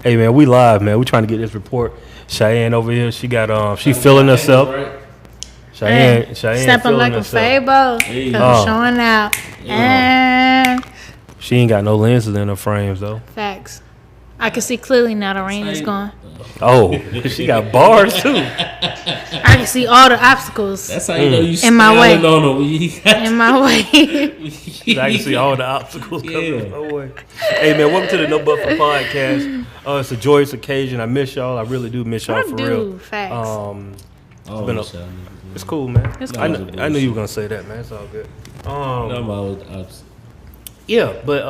Hey man, we live, man. We trying to get this report. Chiane over here, she got she feeling herself. Chiane stepping like a fable, showing out. She ain't got no lenses in her frames though. Facts. I can see clearly now the rain is gone. Oh, she got bars too. I can see all the obstacles. That's how you know you in my way. In my way. I can see all the obstacles coming my way. Hey man, welcome to the No Buffer Podcast. It's a joyous occasion. I miss y'all. I really do miss y'all for real. Facts. It's cool, man. It's cool. I knew you were gonna say that, man. It's all good. Yeah, but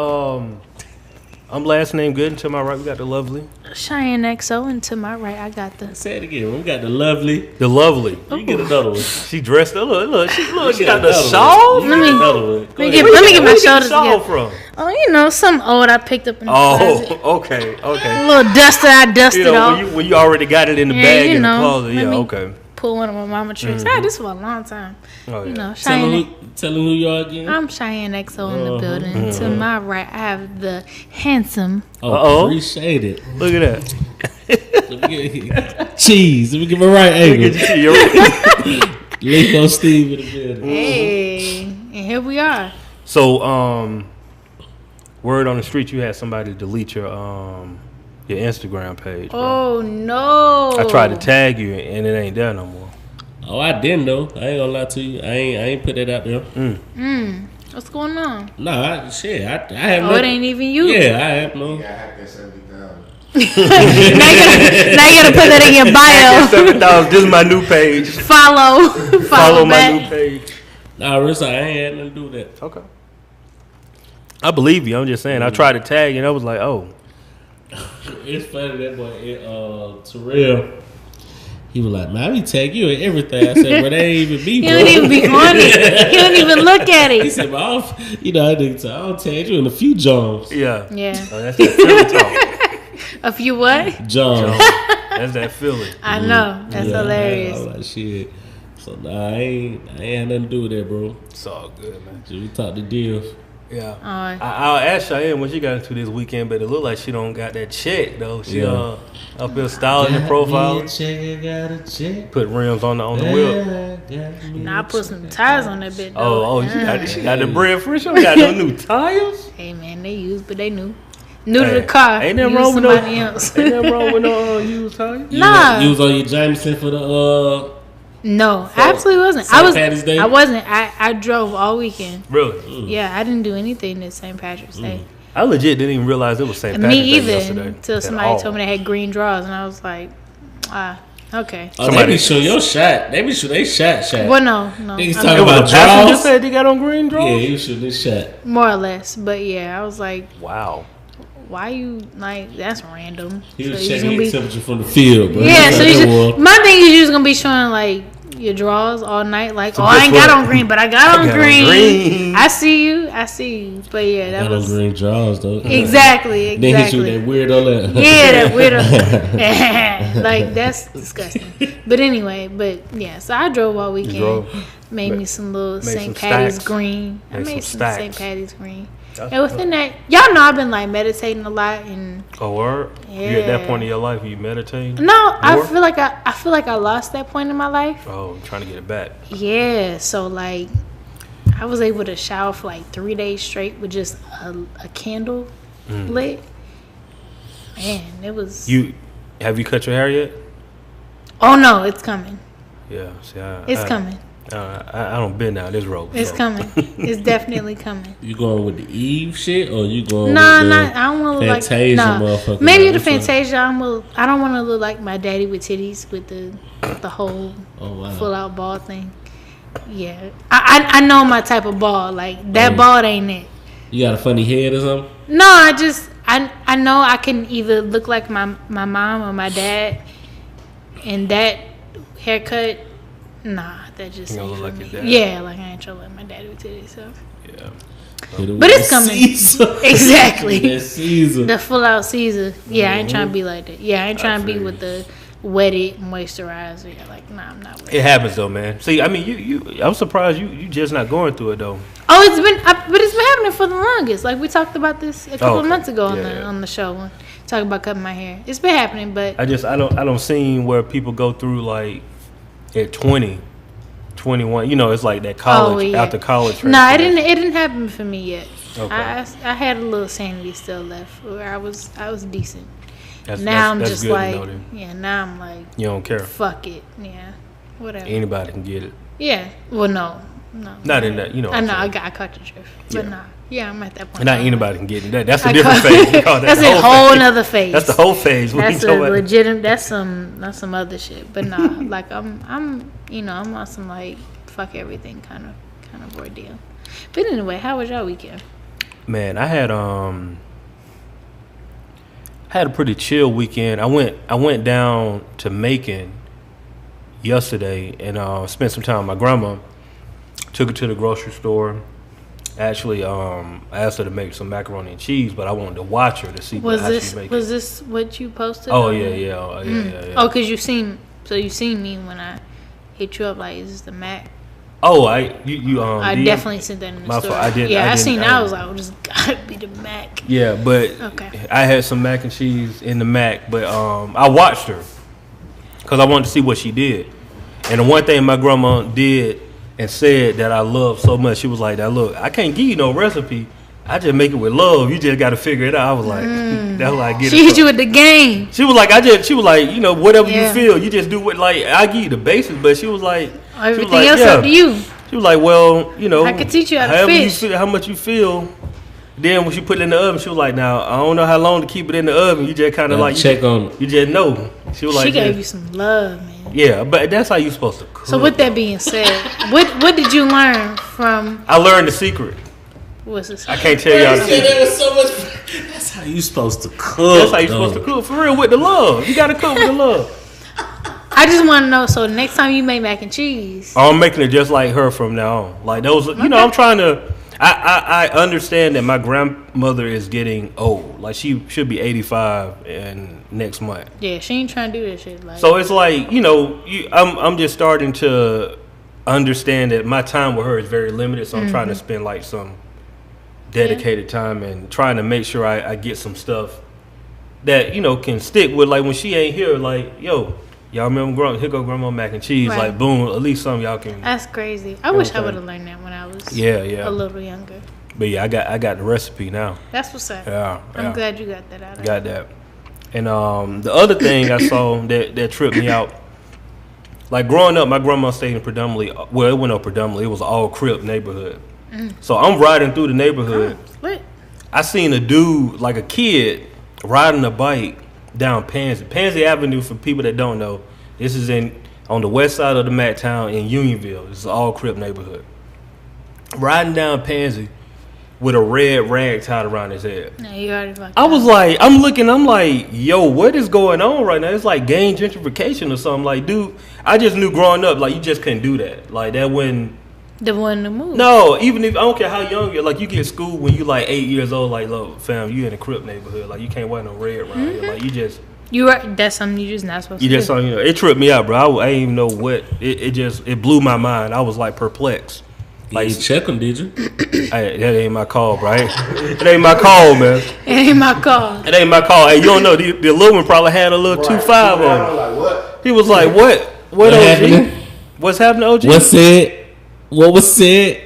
I'm last name good, and to my right we got the lovely Chiane XO, and to my right I got the. Say it again. We got the lovely. The lovely. You get another one. She dressed. Look. She got the shawl. Let me get my shoulders together. From? Oh, you know, some old I picked up in the closet. Okay. A little duster I dusted off. When you already got it in the bag in the closet. Yeah, okay. Pull one of my mama tricks. I had this for a long time. Oh, yeah. You know, tell them who you are again. I'm Chiane XO in the building. To my right, I have the handsome. Appreciate it. Look at that. Cheese. Let me get my right angle. Lingo Steve in the building. Hey, and here we are. So, word on the street, you had somebody delete your Instagram page. Bro. Oh no! I tried to tag you and it ain't there no more. Oh, I didn't though. I ain't gonna lie to you. I ain't put that out there. What's going on? Nah, I have. Oh, it ain't even you. Yeah, I have no. Yeah, I have that 70,000. now you gotta put that in your bio. 7,000. This is my new page. Follow my new page. Nah, Rissa, I ain't had nothing to do with that. Okay. I believe you. I'm just saying. I tried to tag you and I was like, oh. It's funny that boy Terrell. He was like, man, I be tag you and everything. I said, but they ain't even be. He don't even be on it. He don't even look at it. He said, well, I'll tag you in a few Johns. Yeah. Oh, that's that Philly talk. A few what? Johns. That's that Philly. I know. That's hilarious. I was like, shit. So nah, I ain't had nothing to do with that, bro. It's all good, man. So we talked the deals. Yeah, I'll ask Chiane what she got into this weekend, but it look like she don't got that check though. She up here styling the profile. Got a check. Put rims on the wheel. Nah, I put some tires on that bit though. She got the bread fresh. She got no new tires. Hey man, they used, but they new to the car. Ain't nothing wrong with else. Ain't nothing wrong with no used tires. Nah, you was on your Jameson for the No, I absolutely wasn't. I wasn't. I drove all weekend. Really? Yeah, I didn't do anything this St. Patrick's Day. I legit didn't even realize it was St. Patrick's Day yesterday. Me either. Until somebody told me they had green drawers, and I was like, okay. Oh, they be show your shot. They be show they shot. Well, no. Niggas talking about drawers. Just said they got on green drawers. Yeah, you shoot this shot. More or less, but yeah, I was like, wow. Why you like that's random? He was checking your temperature from the field, bro. Yeah, so my thing is you just gonna be showing like your draws all night, like I ain't got on green, but I got on green. I see you, but yeah, that was on green draws though. Exactly. Then hit you with that weirdo. Yeah, that weirdo. Like that's disgusting. But anyway, yeah. So I drove all weekend. Made me some little St. Patty's green. I made some St. Patty's green. And within that, y'all know I've been like meditating a lot and. Oh, word? Yeah. You at that point in your life, you meditating? No, I feel like I lost that point in my life. Oh, I'm trying to get it back. Yeah, so like, I was able to shower for like 3 days straight with just a candle lit. Man, it was. Have you cut your hair yet? Oh no, it's coming. Yeah, see, it's coming. I don't been down this road. It's coming. It's definitely coming. You going with the Eve shit or you going? I don't want to look Fantasia like motherfucker. Maybe the Fantasia. I don't want to look like my daddy with titties with the whole full out ball thing. Yeah, I know my type of ball. Like that ball ain't it. You got a funny head or something? No, I know I can either look like my mom or my dad, and that haircut. Nah, that just ain't for me. Yeah, like I ain't trying to let my daddy with titties, so. Yeah. But it's coming. Exactly. The full out Caesar. Yeah, I ain't trying to be like that. Yeah, I ain't trying to be with the wetted moisturizer. Like, nah, I'm not with it. It happens though, man. See, I mean, you I'm surprised you just not going through it though. Oh, it's been happening for the longest. Like we talked about this a couple of months ago on the show. Talking about cutting my hair. It's been happening, but I don't see where people go through like at 20, 21. You know, it's like that college after college. No, it didn't happen for me yet. Okay. I had a little sanity still left where I was decent. Now I'm just like, now I'm like, you don't care. Fuck it, yeah, whatever. Anybody can get it. Yeah, well, no. Not in that, you know. I know, I caught your drift, but no. Yeah, I'm at that point. Not anybody can get it. That's a different phase. That's a whole nother phase. That's the whole phase. That's a legitimate. That's some other shit. But nah, like I'm on some like fuck everything kind of ordeal. But anyway, how was your weekend? Man, I had a pretty chill weekend. I went down to Macon yesterday and spent some time with my grandma. Took her to the grocery store. Actually, I asked her to make some macaroni and cheese, but I wanted to watch her to see how she make it. Was this what you posted? Oh yeah. Oh, because you seen me when I hit you up. Like, is this the Mac? Oh, I definitely sent that in the story. I seen that. I was like, just gotta be the Mac. Yeah, but okay. I had some mac and cheese in the Mac, but I watched her because I wanted to see what she did. And the one thing my grandma did and said that I love so much, she was like, "Now look, I can't give you no recipe. I just make it with love. You just got to figure it out." I was like, "That's what I get." She hit you with the game. She was like, you know, whatever you feel, you just do what. Like, I give you the basics, but she was like, everything else up to you. She was like, well, you know, I could teach you how to fish. How much you feel. Then when she put it in the oven, she was like, "Now I don't know how long to keep it in the oven. You just kind of like check on it. You just know." She was like, she gave you some love, man. Yeah, but that's how you supposed to cook. So with that being said, what did you learn from? I learned the secret. What's the secret? I can't tell y'all the secret. There was so much. That's how you supposed to cook. That's how you supposed to cook for real with the love. You gotta cook with the love. I just want to know. So next time you make mac and cheese, I'm making it just like her from now on. Like those, you know, I'm trying to. I understand that my grandmother is getting old. Like she should be 85 and next month. Yeah, she ain't trying to do that shit. Like, so it's like, you know, I'm just starting to understand that my time with her is very limited. So I'm trying to spend like some dedicated time and trying to make sure I get some stuff that, you know, can stick with. Like when she ain't here, like, yo, y'all remember here go Grandma mac and cheese. Right. Like boom, at least some y'all can. That's crazy. I wish I would have learned that when I was a little younger. But yeah, I got the recipe now. That's what's up. Yeah, I'm glad you got that out of Got that. And the other thing I saw that tripped me out, like growing up, my grandma stayed in predominantly, well, it wasn't predominantly, it was all Crip neighborhood. So I'm riding through the neighborhood. I seen a dude, like a kid, riding a bike down Pansy Avenue. For people that don't know, this is on the west side of the Mac town in Unionville. This is all Crip neighborhood. Riding down Pansy with a red rag tied around his head. No, you already fucked I was like, I'm like, yo, what is going on right now? It's like gang gentrification or something. Like, dude, I just knew growing up, like, you just couldn't do that. Like, that when the one to move. No, even if I don't care how young you're, like you get schooled when you like 8 years old. Like, look, fam, you in a Crip neighborhood. Like, you can't wear no red around here. Like, you just. That's something you just not supposed to do. You just something, you know, it tripped me out, bro. I didn't even know what. It blew my mind. I was like perplexed. Like, you check them, did you? Hey, that ain't my call, bro. It ain't my call, man. It ain't my call. It ain't my call. Hey, you don't know. The little one probably had a little 2.5 on him. Like, what? He was like, what? What OG? Happening? What's happening, OG? What said? What was said?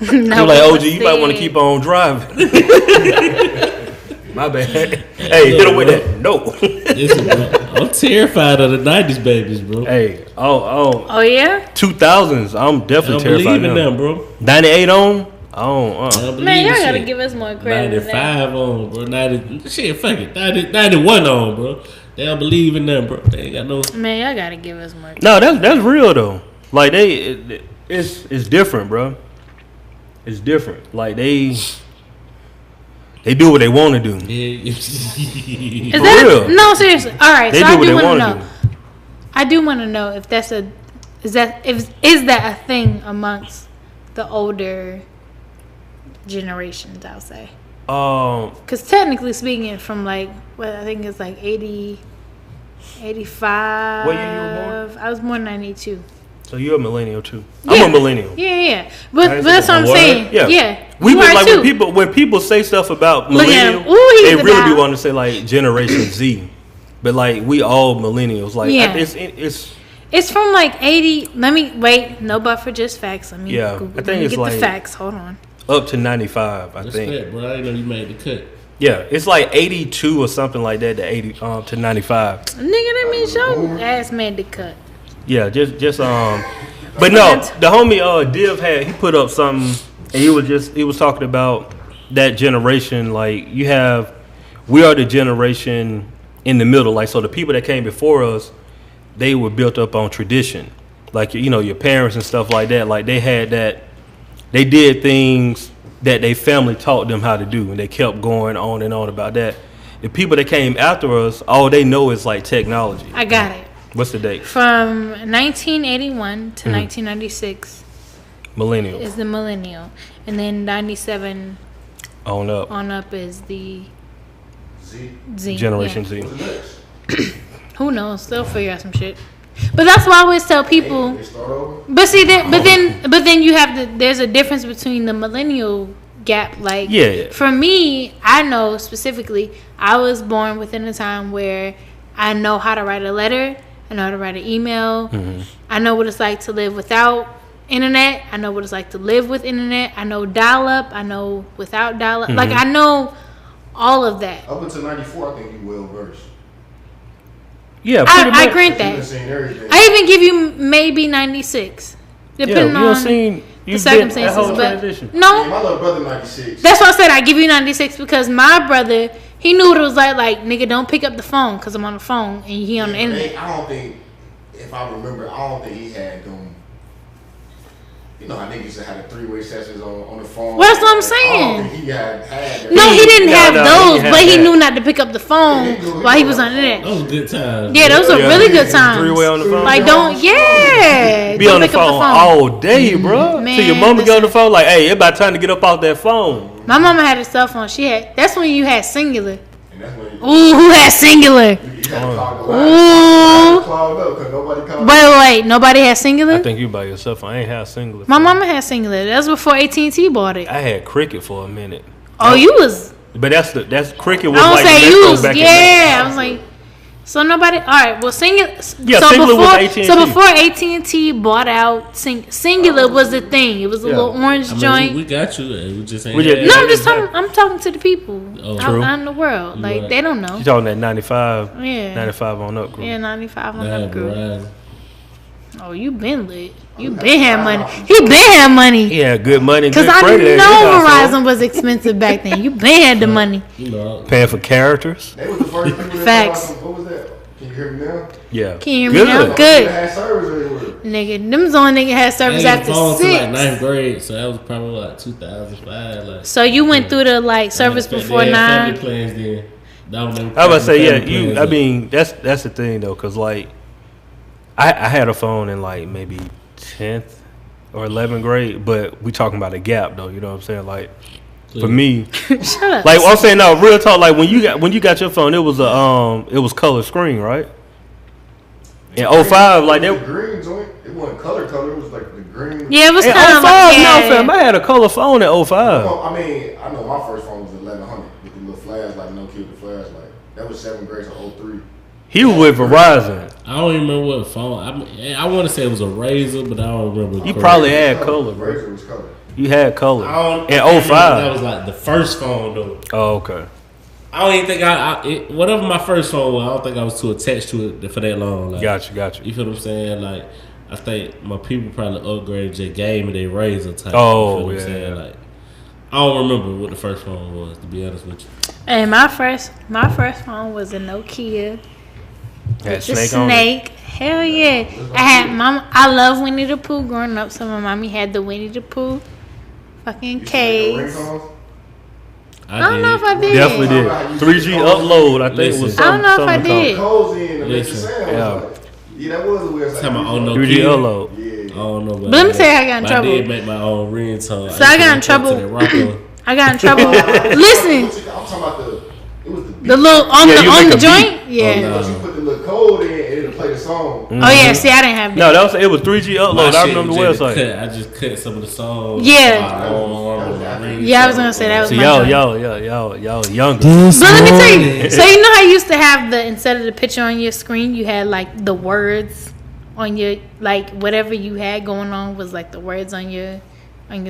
He was like, OG, you might want to keep on driving. My bad. Hey, hit him with that. No. Listen, bro, I'm terrified of the 90s babies, bro. Hey, oh yeah? 2000s, I'm definitely terrified of them, bro. 98 on? I don't Man, y'all gotta give us more credit. 95 on, bro. 90, shit, fuck it. 91 on, bro. They don't believe in them, bro. They ain't got no. Man, y'all gotta give us more credit. No, that's real though. Like it's different, bro. It's different. Like they do what they want to do. Yeah. Is that real? No, seriously. All right, they so do I what do they want to want know. I do want to know if that's is that a thing amongst the older generations? I'll say. Because technically speaking, from like I think it's like 80, 85. What year you were born? I was born in 92. So you're a millennial too. I'm a millennial. Yeah. But that's what I'm saying. Yeah. We been like when people say stuff about millennial, they really be wanting to say like Generation Z, but like we all millennials. Like it's from like 80. Let me wait. No buffer, just facts. Let me Google. I think it's get the facts. Hold on. Up to 95, I think. Respect, bro. I didn't know you made the cut. Yeah, it's like 82 or something like that to 80 to 95. Nigga, that means your ass made the cut. Yeah, just but no, the homie Div he put up something, and he was talking about that generation. Like we are the generation in the middle. Like so, the people that came before us, they were built up on tradition. Like your parents and stuff like that. Like they had that. They did things that their family taught them how to do, and they kept going on and on about that. The people that came after us, all they know is like technology. I got it. What's the date? From 1981 to 1996. Millennial. Is the millennial. And then 97 on up is the Z. Generation Z. Who knows? They'll figure out some shit. But that's why I always tell people. But see, but then you have there's a difference between the millennial gap. Like, for me, I know specifically, I was born within a time where I know how to write a letter, I know how to write an email, I know what it's like to live without internet, I know what it's like to live with internet, I know dial up, I know without dial up. Like, I know all of that. Up until 94, I think you well versed. Yeah, I grant that. I even give you maybe 96, depending on the circumstances. But no, my little brother 96. That's why I said I give you 96 because my brother, he knew what it was like. Like, nigga, don't pick up the phone because I'm on the phone and he on the internet. I don't think, if I remember, I don't think he had them. You know how niggas had the three-way sessions on the phone. Well, that's what I'm saying. I don't think he had that. No, he didn't have those, but he knew not to pick up the phone while he was on the internet. Those were good times. Yeah, those are really good times. Three-way on the phone. Like, be on the phone all day, bro. Man, till your mama get on the phone, like, hey, it's about time to get up off that phone. My mama had a cell phone. That's when you had Singular. Ooh, who had Singular? Ooh. Wait, nobody had Singular? I think you by yourself. I ain't had Singular. My mama had Singular. That was before AT&T bought it. I had Cricket for a minute. Oh, you was. But that's Cricket was I like say you was. back Yeah, I was like. So nobody. All right. Well, Singular. Yeah, so Singular was AT&T. So before AT&T bought out Singular was the thing. It was a little orange joint. We got you. We just ain't. No, I'm just talking. I'm talking to the people out in the world. Like they don't know. You talking that 95? Yeah. 95 on up group. Yeah, 95 on up group. Oh, you been lit. You been had money. He been had money. Yeah, good money. Because I know Verizon was expensive back then. You been had the money. Paying for characters. They was the first people Facts. What was that? Can you hear me now? Yeah. Can you hear me now? Good. Had service nigga, them's the only nigga had service after 6. Like 9th grade, so that was probably like 2005. Like, so you went through the like service before 9. Family plans then. I was about to say I mean that's the thing though, cause like I had a phone in like maybe 10th or 11th grade, but we talking about a gap though. You know what I'm saying? Like for me, shut up. Like I'm saying, no, real talk. Like when you got your phone, it was color screen, right? In 05, like that. Green joint. It wasn't color. It was like the green. Yeah, it was kind of like no, fam. I had a color phone in 05. I mean, I know my first phone was 1100 with the little flashlight, no kid with flashlight. That was 7th grade, so 03. He was with Verizon. I don't even remember what phone. I want to say it was a Razor, but I don't remember. You probably had color, bro. Razor was color. You had color in 05. That was like the first phone, though. Oh, okay. I don't even think whatever my first phone was, I don't think I was too attached to it for that long. Like, Got you. You feel what I'm saying? Like, I think my people probably upgraded, just gave me their Razor type. Oh, you feel what I'm saying? Like, I don't remember what the first phone was, to be honest with you. And my first phone was a Nokia. Had the snake. Hell yeah. I love Winnie the Pooh growing up, so my mommy had the Winnie the Pooh fucking case. I don't know if I did. Definitely did. 3G upload, I think it was something. I don't know if I did. Yeah, that was a weird. 3G upload. Yeah. I don't know. But let me tell you, I got in trouble. I did make my own ringtone. So I got in trouble. I got in trouble. Listen. I'm talking about the little on the joint. Yeah. You put the little code in, and it'll play the song. Oh yeah, see, I didn't have that. No, it was 3G upload. I remember the website. I just cut some of the songs. Yeah. Yeah, I was gonna say that was. So my y'all younger. But let me tell you. So you know how you used to have instead of the picture on your screen, you had like the words on your whatever you had going on was like the words on your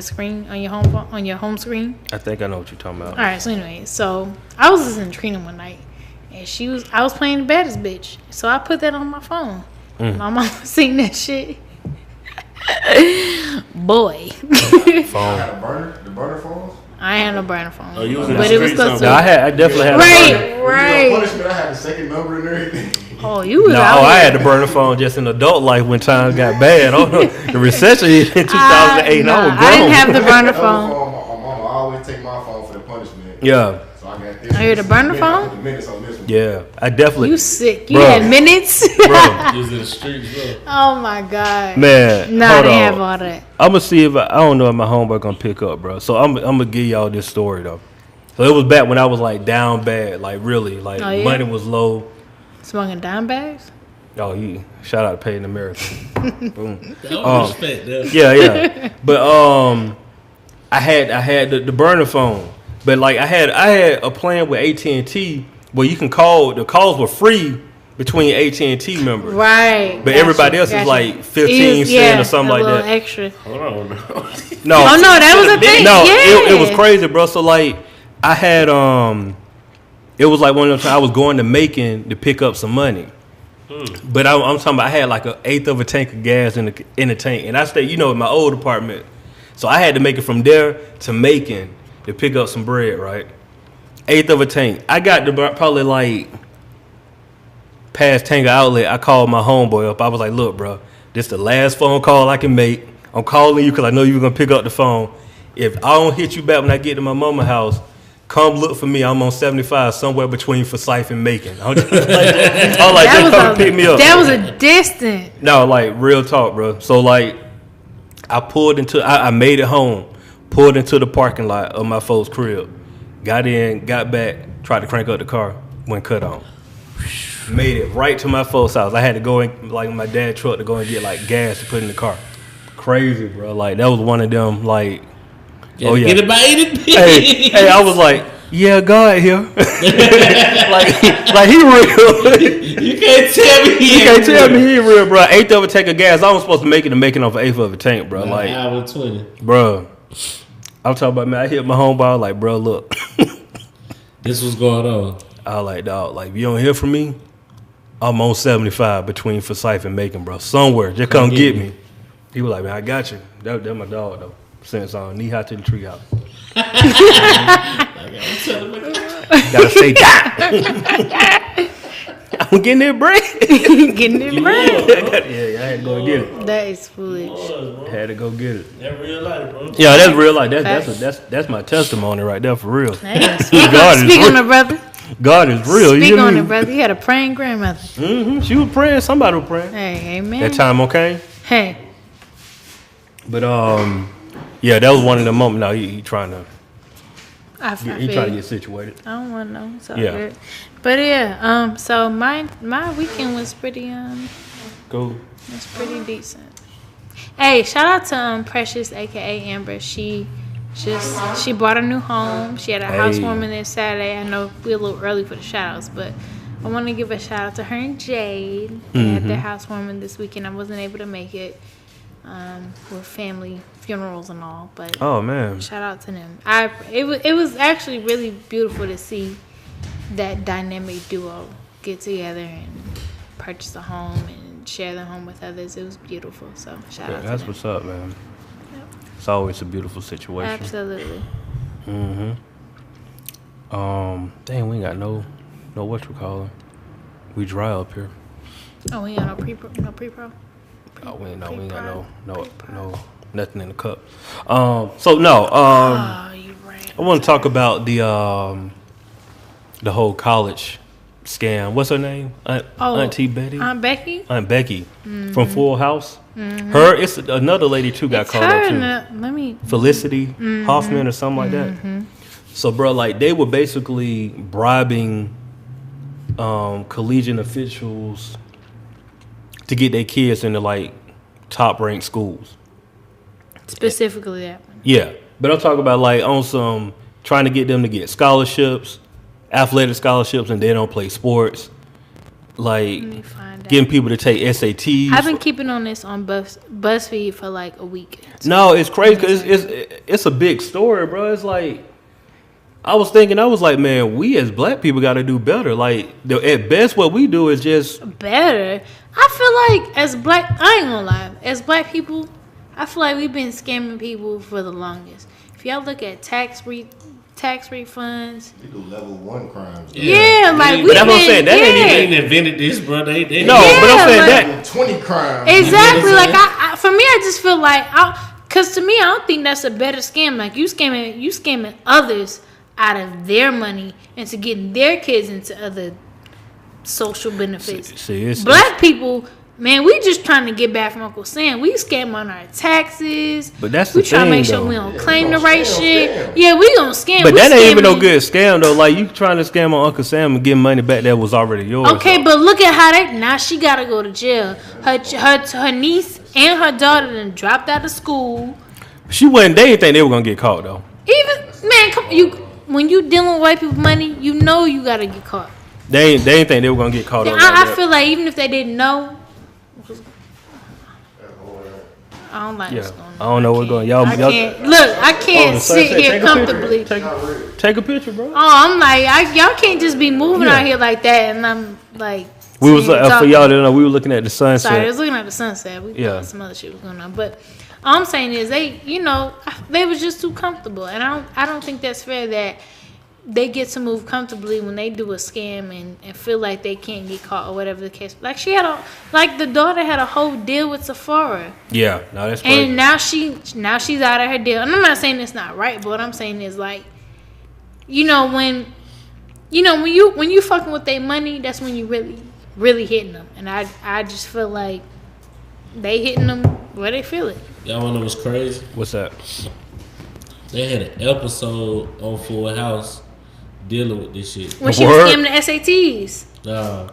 screen on your home screen. I think I know what you're talking about. All right. So anyway, so I was listening to Trina one night. And I was playing the baddest bitch. So I put that on my phone. My mom seen that shit. Boy. Phone. The burner phones? I had no burner phone. Oh, you was in but the it was streets. close No, I definitely had a burner. Right. Punishment, I had the second number and everything. Oh, you was I had the burner phone just in adult life when times got bad. The recession hit in 2008 and I was grown. I didn't have the burner phone. My mama always take my phone for the punishment. Yeah. So I got this. Oh, you had a burner phone? I put the minutes on this one. Yeah, I definitely. You sick. You had minutes? Bro. You was in the streets, bro. Oh, my God. Man. Nah, I didn't have all that. I'm going to see if I don't know if my homework going to pick up, bro. So I'm going to give y'all this story, though. So it was back when I was, like, down bad. Like, really. Like, money was low. Smoking dime bags? Oh, shout out to Paying America. Boom. Respect, though. Yeah. But I had the burner phone. But like I had a plan with AT&T where you can call. The calls were free between AT&T members, right? But everybody else is like 15 cents or something like that. Extra. Hold on. No. Oh no, that was a thing. No, yeah. it was crazy, bro. So like I had it was like one of those times I was going to Macon to pick up some money. But I'm talking about I had like an eighth of a tank of gas in the tank, and I stayed, in my old apartment, so I had to make it from there to Macon to pick up some bread, right? Eighth of a tank. I got to probably like past Tango Outlet. I called my homeboy up. I was like, look, bro, this the last phone call I can make. I'm calling you because I know you were going to pick up the phone. If I don't hit you back when I get to my mama's house, come look for me. I'm on 75 somewhere between Forsyth and Macon. I was like, just come pick me up. That was a distance. No, like real talk, bro. So like I pulled into, I made it home. Pulled into the parking lot of my folks' crib. Got in, got back, tried to crank up the car, went cut on. Made it right to my folks' house. I had to go in, like, my dad's truck to go and get, like, gas to put in the car. Crazy, bro. Like, that was one of them, like, oh, yeah. Get it by 80 Hey, I was like, yeah, God here. like he real. You can't tell me he real, bro. Eighth of a tank of gas. I was supposed to make it to Macon off an eighth of a tank, bro. Like, hour 20. Bro. I'm talking about, man, I hit my homeboy, like, bro, look. This was going on. I was like, dog, like, if you don't hear from me, I'm on 75 between Forsyth and Macon, bro. Somewhere. Just come get me. He was like, man, I got you. That my dog, though. Since knee high to the tree house. Gotta stay down. I'm getting that bread. Getting that bread. Yeah, I had to go get it. That is foolish. Had to go get it. That's real life, bro. Yeah, that's real life. That's my testimony right there for real. Hey, speak on it, brother. God is real. Speak on it, brother. You had a praying grandmother. Mm-hmm. She was praying. Somebody was praying. Hey, amen. That time, okay. Hey. But yeah, that was one of the moments. No, he trying to. He trying to get situated. I don't want to know. It's all good. But yeah, so my weekend was pretty cool. It's pretty decent. Hey, shout out to Precious, aka Amber. She bought a new home. She had a housewarming this Saturday. I know we're a little early for the shout outs, but I want to give a shout out to her and Jade. They had their housewarming this weekend. I wasn't able to make it. With family funerals and all, but oh man, shout out to them. It was actually really beautiful to see that dynamic duo get together and purchase a home and share the home with others. It was beautiful. So shout out to them. That's what's up, man. Yep. It's always a beautiful situation. Absolutely. Dang, we ain't got no whatchamacallit. We dry up here. Oh, we got no pre-pro. Oh, we ain't got no nothing in the cup. So no. You're right. I want to talk about the whole college scam. What's her name? Auntie Betty. Aunt Becky. Aunt Becky from Full House. Her. It's another lady too got called up too. Felicity Hoffman or something like that. So, bro, like they were basically bribing collegiate officials to get their kids into like top ranked schools. Specifically that one. Yeah, but I'm talking about like on some trying to get them to get scholarships, athletic scholarships, and they don't play sports. Like getting people to take SATs. I've been keeping on this on BuzzFeed for like a week. No, it's crazy because it's a big story, bro. It's like I was like, man, we as black people got to do better. Like at best, what we do is just better. I feel like as black, I ain't gonna lie, as black people, I feel like we've been scamming people for the longest. If y'all look at tax refunds, they do level 1 crimes. Yeah, like we. But I'm saying that ain't even invented this, bro. They no, but I'm saying that 20 crimes. Exactly. Like for me, I just feel like, cause to me, I don't think that's a better scam. Like you scamming others out of their money into getting their kids into other social benefits. See, black people, man, we just trying to get back from Uncle Sam. We scam on our taxes. But that's the we trying to make sure though. we don't claim the right shit. Yeah, we gonna scam. But that ain't even no good scam though. Like you trying to scam on Uncle Sam and get money back that was already yours. Okay, but look at how now she gotta go to jail. Her niece and her daughter then dropped out of school. They didn't think they were gonna get caught though. Even man, when you dealing with white people money, you know you gotta get caught. They didn't think they were gonna get caught. I feel like even if they didn't know. I don't like what's going on. I don't know what's going on. I can't sit here comfortably. Take a picture, bro. Oh, I'm like, y'all can't just be moving out here like that. And I'm like, we was for y'all to know, we were looking at the sunset. Sorry, I was looking at the sunset. We thought some other shit was going on, but all I'm saying is they was just too comfortable, and I don't think that's fair that they get to move comfortably when they do a scam and feel like they can't get caught or whatever the case. Like the daughter had a whole deal with Sephora. Yeah, no, that's crazy. And now she's out of her deal. And I'm not saying it's not right, but what I'm saying is like, when you fucking with their money, that's when you really, really hitting them. And I just feel like they hitting them where they feel it. Y'all wanna know what's crazy? What's that? They had an episode on Full House dealing with this shit. When she was scamming the SATs. Nah.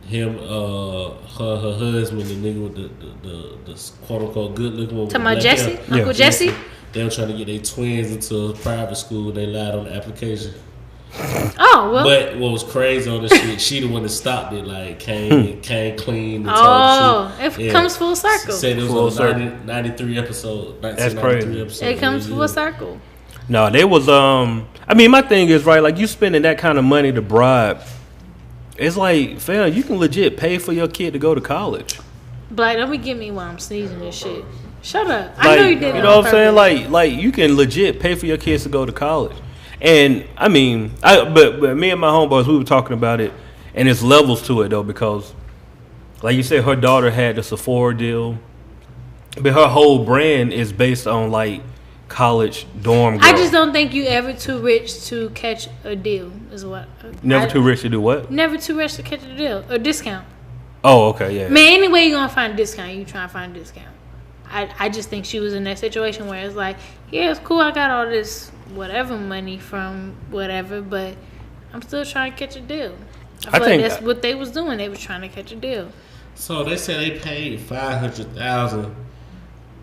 Him, her husband, the nigga with the quote unquote good looking one. Talking about Jesse? Uncle Jesse? They were trying to get their twins into a private school. They lied on the application. Oh, well. But what was crazy on this shit, she the one that stopped it, like came clean and told the truth. It comes full circle. Said it was on 93 episode. That's crazy. Episode. It comes full circle. No, they was my thing is right, like you spending that kind of money to bribe. It's like, fam, you can legit pay for your kid to go to college. Black, don't be getting me while I'm sneezing this shit. Shut up. Like, I know you did. You know what I'm saying? Like you can legit pay for your kids to go to college. And but me and my homeboys, we were talking about it, and there's levels to it though, because like you said, her daughter had the Sephora deal, but her whole brand is based on like college dorm girl. I just don't think you ever too rich to catch a deal. Is what. Never too rich to do what? Never too rich to catch a deal or discount. Oh, okay, yeah. Man, any way you gonna find a discount, you trying to find a discount. I just think she was in that situation where it's like, yeah, it's cool, I got all this whatever money from whatever, but I'm still trying to catch a deal. I feel like that's what they was doing. They was trying to catch a deal. So they said they paid $500,000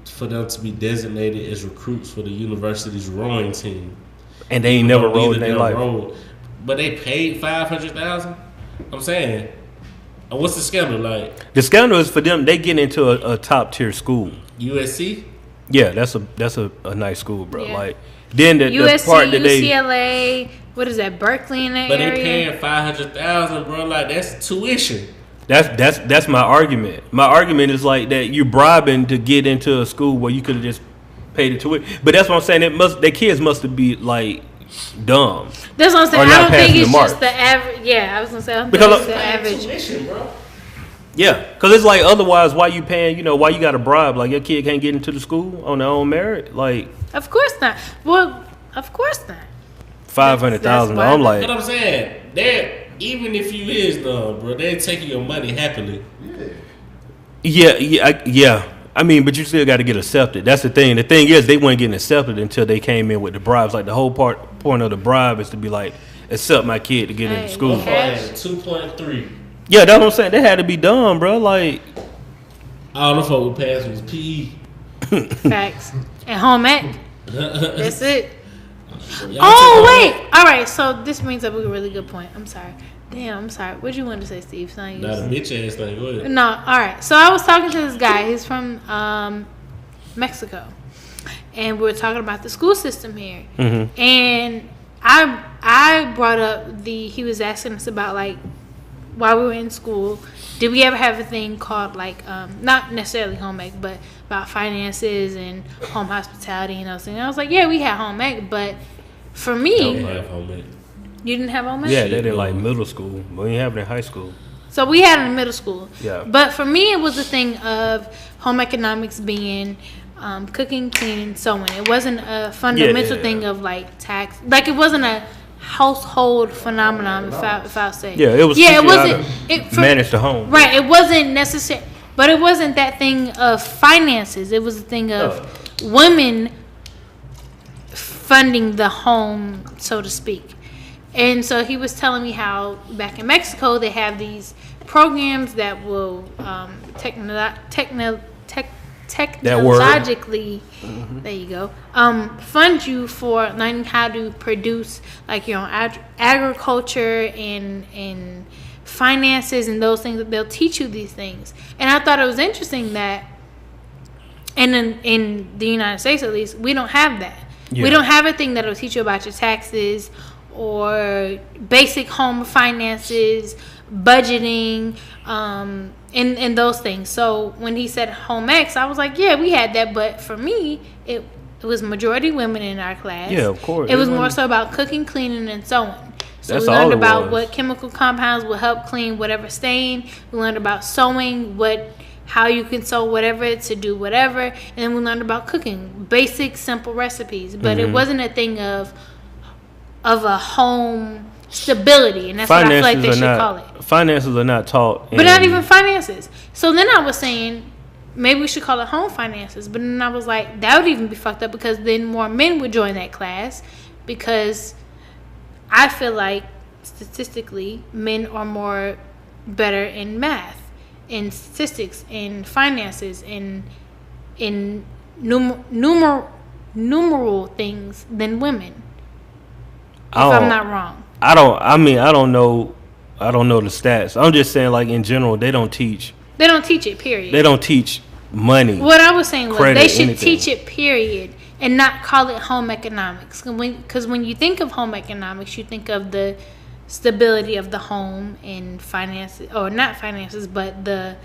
for them to be designated as recruits for the university's rowing team, and they ain't never rowed in their life. But they paid $500,000. I'm saying, what's the scandal like? The scandal is for them. They get into a top tier school. USC. Yeah, that's a nice school, bro. Yeah. Like then the USC, part that UCLA, what is that? Berkeley in that area. But they paying $500,000, bro. Like that's tuition. That's my argument. My argument is like that you're bribing to get into a school where you could have just paid it to it. But that's what I'm saying. Their kids must be like dumb. That's what I'm saying. I don't think it's just the average. Yeah, I was gonna say I don't think it's the average. Tuition, bro. Yeah, because it's like otherwise, why you paying? Why you got to bribe? Like your kid can't get into the school on their own merit. Like, of course not. Well, of course not. $500,000. I'm like, what I'm saying, even if you is dumb, bro, they're taking your money happily. Yeah. I mean, but you still got to get accepted. That's the thing. The thing is, they weren't getting accepted until they came in with the bribes. Like the whole point of the bribe is to be like, accept my kid to get into school. 2.3. Yeah, that's what I'm saying. They had to be done, bro. Like, all the folk would pass was PE. Facts. And home ec. That's it. Y'all wait. All right. So this brings up a really good point. I'm sorry. Damn, I'm sorry. What you want to say, Steve? Not a bitch ass thing. Go ahead. No. All right. So I was talking to this guy. He's from Mexico, and we were talking about the school system here. Mm-hmm. And I brought up he was asking us about like while we were in school, did we ever have a thing called like not necessarily home ec, but about finances and home hospitality and those things. And I was like, yeah, we had home ec, but for me, don't have home ec. You didn't have home ec? Yeah, they did like middle school, but we didn't have it in high school. So we had it in middle school. Yeah. But for me, it was a thing of home economics being cooking, cleaning, sewing. It wasn't a fundamental thing of like tax. Like it wasn't a household phenomenon. If I say. Yeah, it was. Yeah, it wasn't. Manage the home. Right. It wasn't necessary, but it wasn't that thing of finances. It was a thing of women funding the home, so to speak. And so he was telling me how back in Mexico they have these programs that will technologically, there you go, fund you for learning how to produce like your own agriculture and finances and those things. They'll teach you these things. And I thought it was interesting that, and in the United States at least, we don't have that. Yeah. We don't have a thing that will teach you about your taxes or basic home finances, budgeting, and those things. So when he said home ec, I was like, yeah, we had that. But for me, it was majority women in our class. Yeah, of course. It was more so about cooking, cleaning, and sewing. So we learned about what chemical compounds will help clean whatever stain. We learned about sewing, how you can sew whatever to do whatever. And then we learned about cooking, basic, simple recipes. But it wasn't a thing of a home stability, and that's finances what I feel like they should call it. Finances are not taught, but not even finances. So then I was saying maybe we should call it home finances, but then I was like that would even be fucked up because then more men would join that class because I feel like statistically men are more better in math, in statistics, in finances, in numeral things than women. If I'm not wrong. I don't know the stats. I'm just saying, like, in general, they don't teach. They don't teach it, period. They don't teach money. What I was saying was they should teach it, period, and not call it home economics. Because when you think of home economics, you think of the stability of the home and finances, or not finances, but the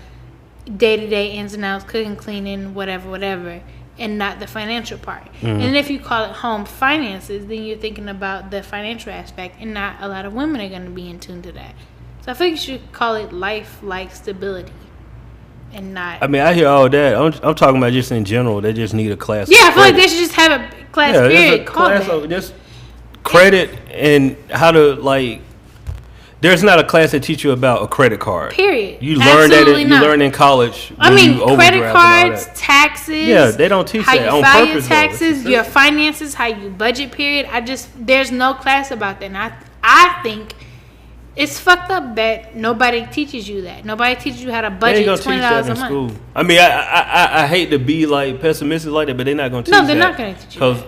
day-to-day ins and outs, cooking, cleaning, whatever. And not the financial part. Mm-hmm. And if you call it home finances, then you're thinking about the financial aspect, and not a lot of women are going to be in tune to that. So I think you should call it life-like stability, and not. I mean, I hear all that. I'm talking about just in general. They just need a class. Yeah, I feel like they should just have a class period called that. Of just credit and how to like. There's not a class that teach you about a credit card. Period. You learn that. You learn in college. I mean, credit cards, taxes. Yeah, they don't teach that on purpose. How you file your taxes, your finances, how you budget. Period. There's no class about that. And I think it's fucked up that nobody teaches you that. Nobody teaches you how to budget $20 a month. School. I mean, I hate to be like pessimistic like that, but they're not going to teach you that. No, they're not going to teach you that.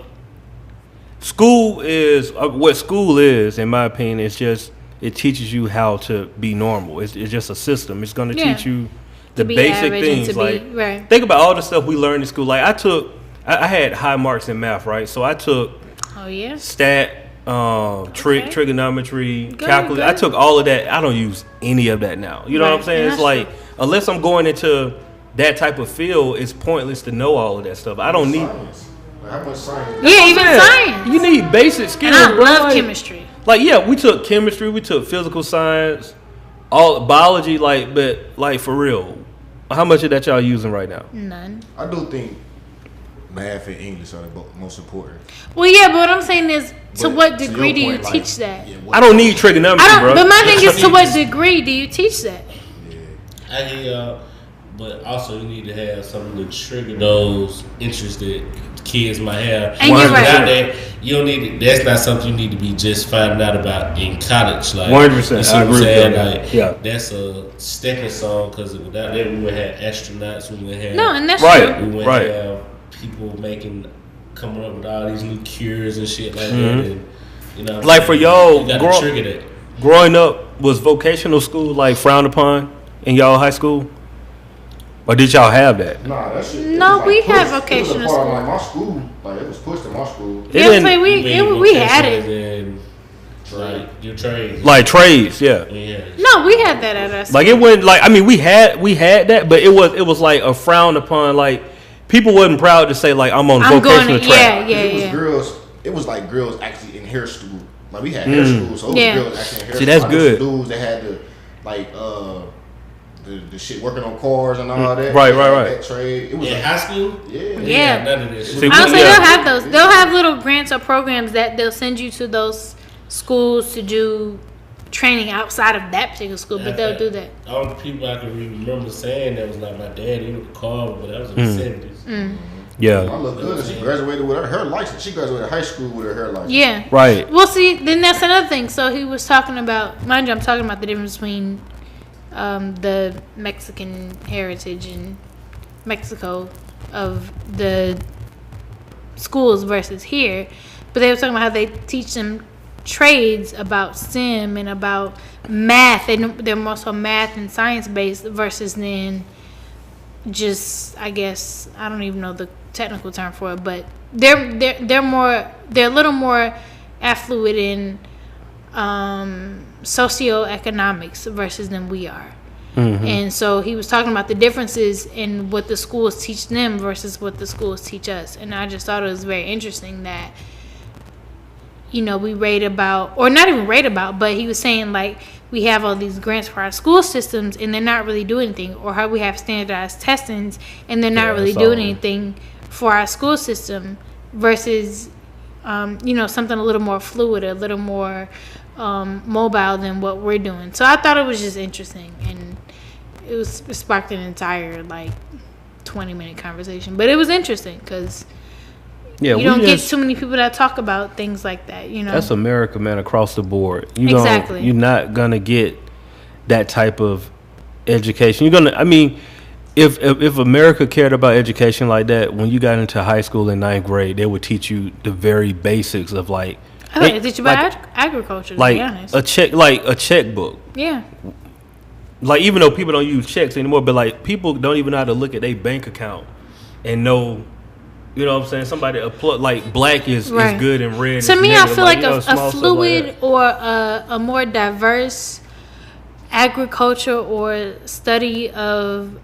School is what school is, in my opinion. It's just. It teaches you how to be normal. It's just a system. It's going to teach you the basic things. Like think about all the stuff we learned in school. Like I had high marks in math, right? So I took stat, trigonometry, calculus. I took all of that. I don't use any of that now. You know what I'm saying? It's like unless I'm going into that type of field, it's pointless to know all of that stuff. I don't need. How much science? Yeah, even science. You need basic skills. And I love chemistry. Like, yeah, we took chemistry, we took physical science, all biology, but for real, how much of that y'all using right now? None. I do think math and English are the most important. Well, yeah, but what I'm saying is, to what degree do you teach that? Yeah, I don't need trigonometry, bro. But my thing is, to what degree do you teach that? Yeah. But also you need to have something to trigger those interested kids might have. And you're right. That, you don't need. That's not something you need to be just finding out about in college. Like 100%. I agree with that. Like, yeah, that's a stepping stone because without that, we would have astronauts. We would have and that's right. true. We would have people coming up with all these new cures and shit like that. And, you know, like for y'all, you gotta trigger that. Growing up, was vocational school like frowned upon in y'all high school? Or did y'all have that? Nah, that shit. No, like we pushed. had vocational it was a part school. of, like, my school. Like, it was pushed in my school. We had it. Like your trades. Like trades, yeah. No, we had that at us. Like it wasn't like, I mean, we had that, but it was like a frown upon. Like people wasn't proud to say like I'm on vocational track. Yeah. Girls, it was like girls actually in hair school. Like we had hair school, so it was girls actually in hair school. See, that's good. Dudes that had to like the shit working on cars and all that. Right. That trade. It was high school. Yeah. None of this. See, Honestly, they'll have those. They'll have little grants or programs that they'll send you to those schools to do training outside of that particular school, but they'll do that. All the people I can remember saying that was like my dad. He would call, but that was in the 70s. Yeah. My little cousin, she graduated with her license. She graduated high school with her hair license. Yeah. Right. Well, see, then that's another thing. So he was talking about, mind you, I'm talking about the difference between the Mexican heritage in Mexico of the schools versus here. But they were talking about how they teach them trades about STEM and about math, and they're more so math and science based versus then just, I guess, I don't even know the technical term for it, but they're a little more affluent in socioeconomics versus than we are. And so he was talking about the differences in what the schools teach them versus what the schools teach us, and I just thought it was very interesting that, you know, we rate about, or not even rate about, but he was saying like we have all these grants for our school systems and they're not really doing anything, or how we have standardized testings and they're not really doing anything for our school system versus you know, something a little more fluid, a little more mobile than what we're doing. So I thought it was just interesting, and it sparked an entire like 20-minute conversation, but it was interesting because you don't get too many people that talk about things like that, you know. That's America, man, across the board. Exactly. You're not gonna get that type of education. You're gonna, I mean, if America cared about education like that, when you got into high school in 9th grade, they would teach you the very basics of like. I think they teach you about agriculture. To be honest, a checkbook. Yeah. Like even though people don't use checks anymore, but like people don't even know how to look at their bank account and know. You know what I'm saying? Somebody like black is good and red. To me, I feel like a fluid like or a more diverse agriculture or study of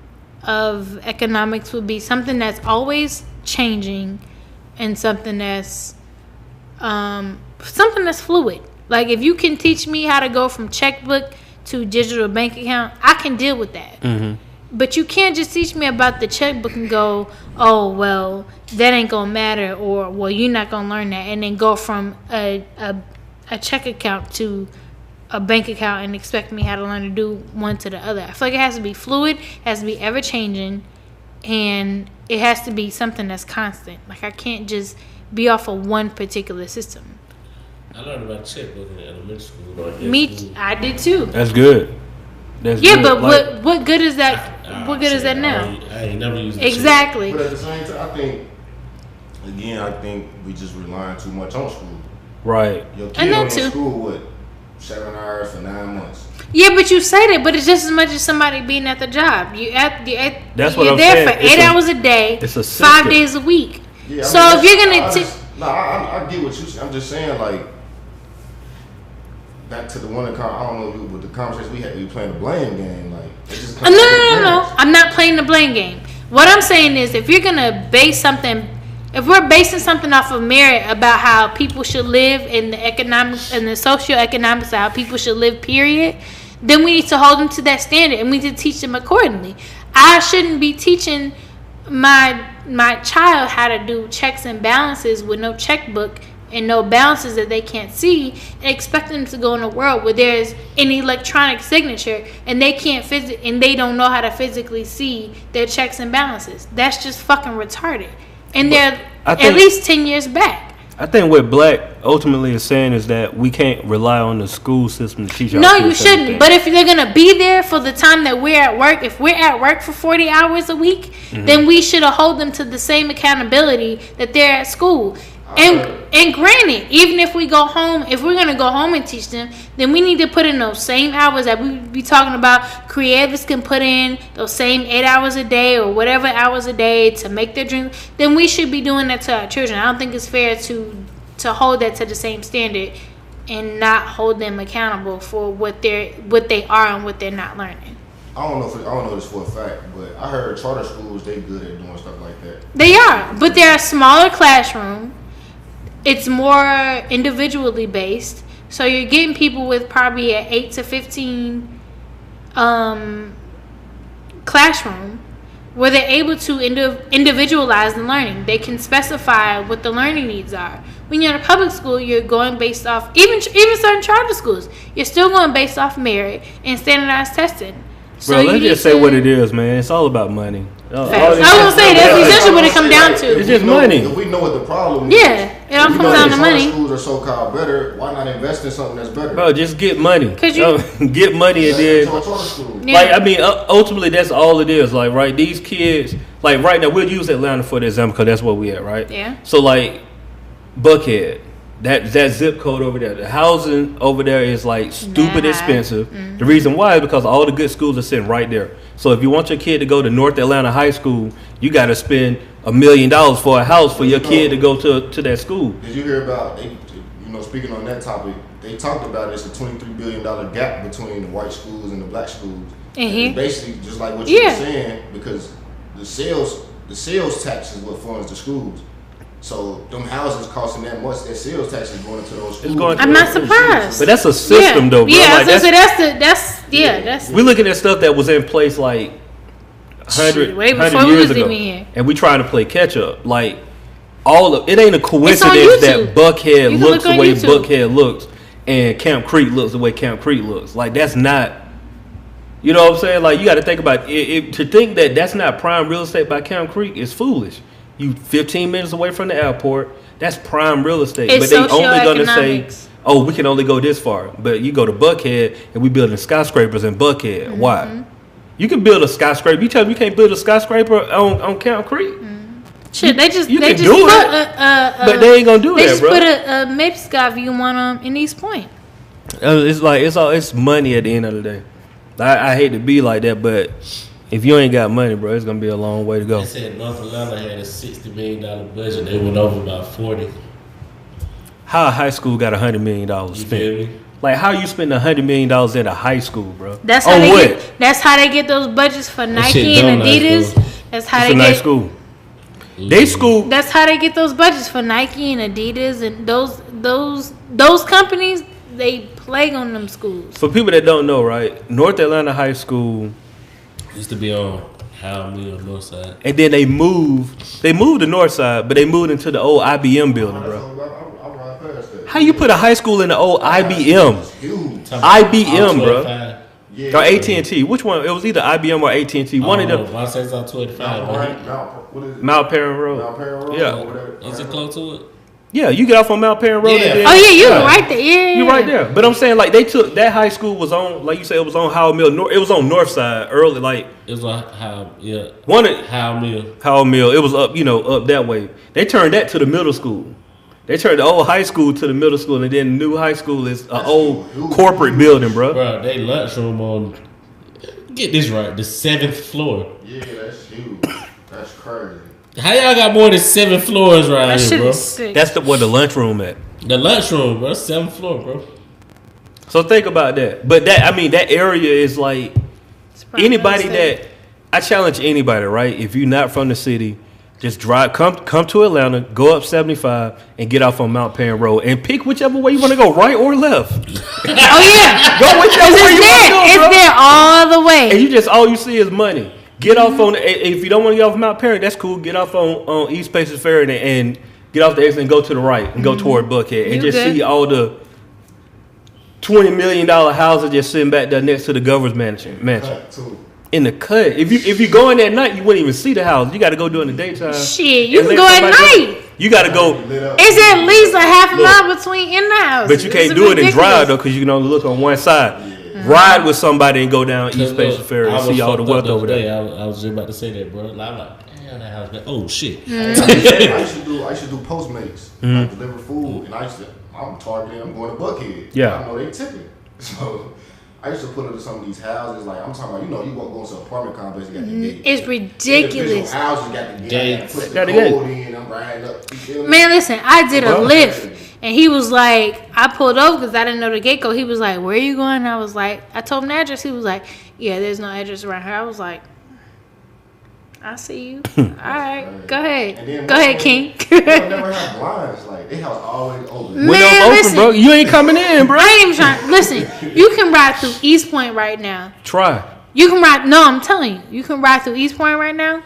economics would be something that's always changing and something that's fluid. Like if you can teach me how to go from checkbook to digital bank account, I can deal with that. Mm-hmm. But you can't just teach me about the checkbook and go, oh, well, that ain't going to matter, or, well, you're not going to learn that, and then go from a check account to a bank account and expect me how to learn to do one to the other. I feel like it has to be fluid, has to be ever-changing, and it has to be something that's constant. Like, I can't just be off of one particular system. I learned about checkbook in elementary school. I did too. That's good. That's good. But like, what good is that? What good is that now? I ain't never used it. Exactly. But at the same time, I think we just relying too much on school. Right. Your kid on school, 7 hours for 9 months. Yeah, but you say that, but it's just as much as somebody being at the job. That's what you're I'm there saying. For 8 hours a day, 5 days a week. Yeah, so if you're gonna, I get what you say. I'm just saying, like, back to the one. I don't know with the conversation we had. We playing the blame game, like. No. I'm not playing the blame game. What I'm saying is, if you're gonna base something. If we're basing something off of merit about how people should live in the economics and the socioeconomics of how people should live, period, then we need to hold them to that standard and we need to teach them accordingly. I shouldn't be teaching my child how to do checks and balances with no checkbook and no balances that they can't see, and expect them to go in a world where there's an electronic signature and they can't and they don't know how to physically see their checks and balances. That's just fucking retarded. And at least 10 years back. I think what Black ultimately is saying is that we can't rely on the school system to teach our kids. No, you shouldn't. Everything. But if they're going to be there for the time that we're at work, if we're at work for 40 hours a week, then we should hold them to the same accountability that they're at school. And granted, even if we go home, if we're going to go home and teach them, then we need to put in those same hours that we be talking about. Creatives can put in those same 8 hours a day or whatever hours a day to make their dream. Then we should be doing that to our children. I don't think it's fair to hold that to the same standard and not hold them accountable for what they are and what they're not learning. I don't know this for a fact, but I heard charter schools, they good at doing stuff like that. They are, but they're a smaller classroom. It's more individually based. So you're getting people with probably an 8 to 15 classroom where they're able to individualize the learning. They can specify what the learning needs are. When you're in a public school, you're going based off, even certain charter schools, you're still going based off merit and standardized testing. So bro, let's just say what it is, man. It's all about money. I was gonna say that's essentially what it comes down to. It's just money. If we know what the problem is, it all comes down to money. Schools are so called better. Why not invest in something that's better? Bro, just get money. Cause you get money and then, like, I mean, ultimately that's all it is. Like, right, these kids, like, right now we'll use Atlanta for the example because that's where we at, right? Yeah. So like, Buckhead. That zip code over there, the housing over there is like stupid expensive. The reason why is because all the good schools are sitting right there. So if you want your kid to go to North Atlanta High School, you got to spend $1 million for a house for your kid to go to that school. Did you hear about? Speaking on that topic, they talked about it's a $23 billion gap between the white schools and the black schools. And basically, just like what you were saying, because the sales tax is what funds the schools. So them houses costing that much, that sales tax is going into those schools. I'm not surprised. But that's a system though, bro. Yeah, like, that's we're looking at stuff that was in place like 100 years ago. And we trying to play catch up. Like it ain't a coincidence that Buckhead looks the way Buckhead looks and Camp Creek looks the way Camp Creek looks. Like that's not, you know what I'm saying? Like you got to think about it. To think that that's not prime real estate by Camp Creek is foolish. You 15 minutes away from the airport. That's prime real estate. It's but they only going to say, oh, we can only go this far. But you go to Buckhead and we building skyscrapers in Buckhead. Why? You can build a skyscraper. You tell me you can't build a skyscraper on Camp Creek? Shit, they just do put it, but they ain't gonna do that, bro. They just put a mid-sky view on in East Point. It's like it's money at the end of the day. I hate to be like that, but if you ain't got money, bro, it's gonna be a long way to go. They said North Atlanta had a $60 million budget. They went over about 40. How a high school got $100 million spent? Like how you spend $100 million at a high school, bro? That's how that's how they get those budgets for Nike and Adidas. That's how they get nice school. They school. That's how they get those budgets for Nike and Adidas and those companies. They plague on them schools. For people that don't know, right? North Atlanta High School used to be on Howell Mill, North Side. And then they moved to North Side, but they moved into the old IBM building, bro. How you put a high school in the old IBM? IBM, bro. Yeah. Or AT&T. Which one? It was either IBM or AT&T. One of them. I say it's on 25. Mount Perrin Road. Yeah. Is it close to it? Yeah, you get off on Mount Perrin Road. Yeah. And then, you right there. Yeah, you right there. But I'm saying, like, they took that high school was on, like you say, it was on Howell Mill. It was on North Side early, like it was on Howell. Yeah, Howell Mill. Howell Mill. It was up, up that way. They turned that to the middle school. They turned the old high school to the middle school, and then the new high school is an old corporate building, bro. Bro, they lunchroom on. Get this right, the 7th floor. Yeah, that's huge. That's crazy. How y'all got more than 7 floors right here, bro? That's where the lunchroom at. The lunchroom, bro. 7th floor, bro. So think about that. But that area is like anybody that I challenge anybody, right? If you're not from the city, just drive, come to Atlanta, go up 75, and get off on Mount Perrin Road, and pick whichever way you want to go, right or left. Oh yeah, go whichever way you want to go, bro. It's there all the way, and all you see is money. Get off on, if you don't want to get off Mount Perrin, that's cool. Get off on East Paces Ferry and get off the exit and go to the right and go toward Buckhead and see all the $20 million houses just sitting back there next to the governor's mansion. In the cut. If you go in at night, you wouldn't even see the house. You got to go do it in the daytime. Shit, you can go at night. You got to go. It's at least a half a mile between in the house. But you can't do it and drive though, because you can only look on one side. Yeah. Ride with somebody and go down East Patient Ferry and see all the wealth over there. I was just about to say that, bro. I'm like, damn, that house. Oh shit. I used to do Postmates, like deliver food, and I'm targeting. I'm going to Buckhead. Yeah, I know they tipping, so. I used to put into some of these houses, like I'm talking about, you won't go into an apartment complex, you got the gate. It's ridiculous. Houses got the gate. Put the code in, I'm riding up. Man, listen, I did a lift, and he was like, I pulled over because I didn't know the gate code. He was like, where are you going? And I was like, I told him the address. He was like, yeah, there's no address around here. I was like, I see you. All right, go ahead. Go ahead, King. They never have blinds. Like, they house always open. Windows open, bro. You ain't coming in, bro. I ain't even trying. Listen, you can ride through East Point right now. Try. You can ride. No, I'm telling you. You can ride through East Point right now.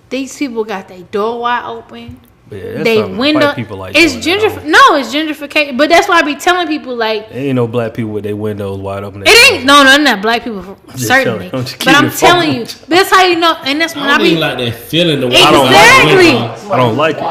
These people got their door wide open. Yeah, they window. Like it's gentrification. No, it's gentrification. But that's why I be telling people like, ain't no black people with their windows wide open. It ain't. No, not black people. Certainly. But I'm telling you, that's how you know. And that's when I be like that feeling. Exactly. I don't like it.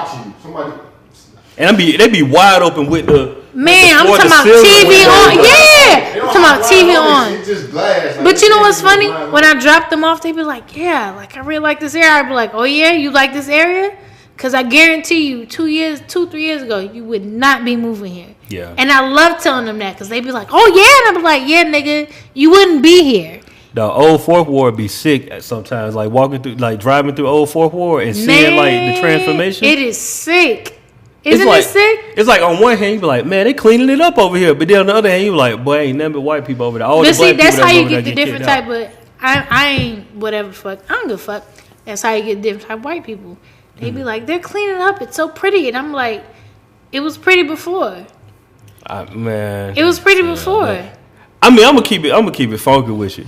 And they be wide open with the. Man, I'm talking about TV on. Yeah, I'm talking about TV on. It's just glass. But you know what's funny? When I drop them off, they be like, "Yeah, like I really like this area." I be like, "Oh yeah, you like this area?" Because I guarantee you, 3 years ago, you would not be moving here. Yeah. And I love telling them that because they be like, oh, yeah. And I be like, yeah, nigga, you wouldn't be here. The old Fourth Ward be sick at sometimes. Like walking through, like driving through old Fourth Ward and seeing like the transformation. It is sick. Isn't it sick? It's like on one hand, you be like, man, they cleaning it up over here. But then on the other hand, you be like, boy, ain't nothing but white people over there. All the black that's people how you get the different type of, I ain't whatever fuck. I don't give a fuck. That's how you get different type of white people. They be like, they're cleaning up. It's so pretty. And I'm like, it was pretty before. Man. It was pretty before. I mean, I'm gonna keep it funky with you.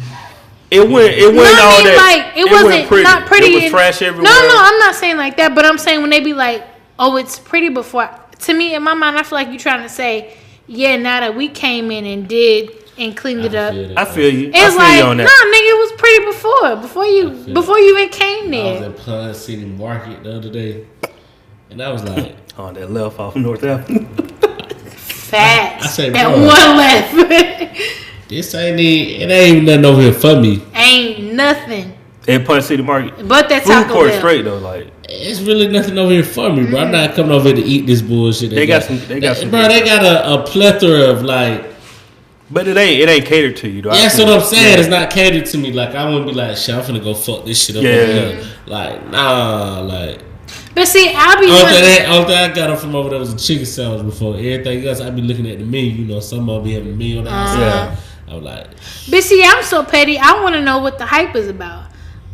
It went all that. Like, it wasn't pretty. Not pretty. It was trash everywhere. No, I'm not saying like that. But I'm saying when they be like, oh, it's pretty before. To me, in my mind, I feel like you're trying to say, yeah, now that we came in and did and cleaned it up. I feel you. It's like, nah, nigga, it was pretty before you even came there. I was at Plum City Market the other day, and I was like, on that left off North Avenue. Facts. I say, that one left. It ain't even nothing over here for me. Ain't nothing. At Plum City Market, but that food Taco court Bell. Straight though, like. It's really nothing over here for me, bro. I'm not coming over here to eat this bullshit. They got some. Bro, they got a plethora of like. But it ain't catered to you, though. Yeah, that's what I'm saying. Yeah. It's not catered to me. Like I wouldn't be like, shit, I'm finna go fuck this shit up. Yeah. Over here. Like nah, like. But see, I'll be. Only thing I got from over there was a chicken sandwich before. Everything else, I be looking at the menu. You know, some of them be having a meal on the outside. I was like. But see, I'm so petty. I want to know what the hype is about.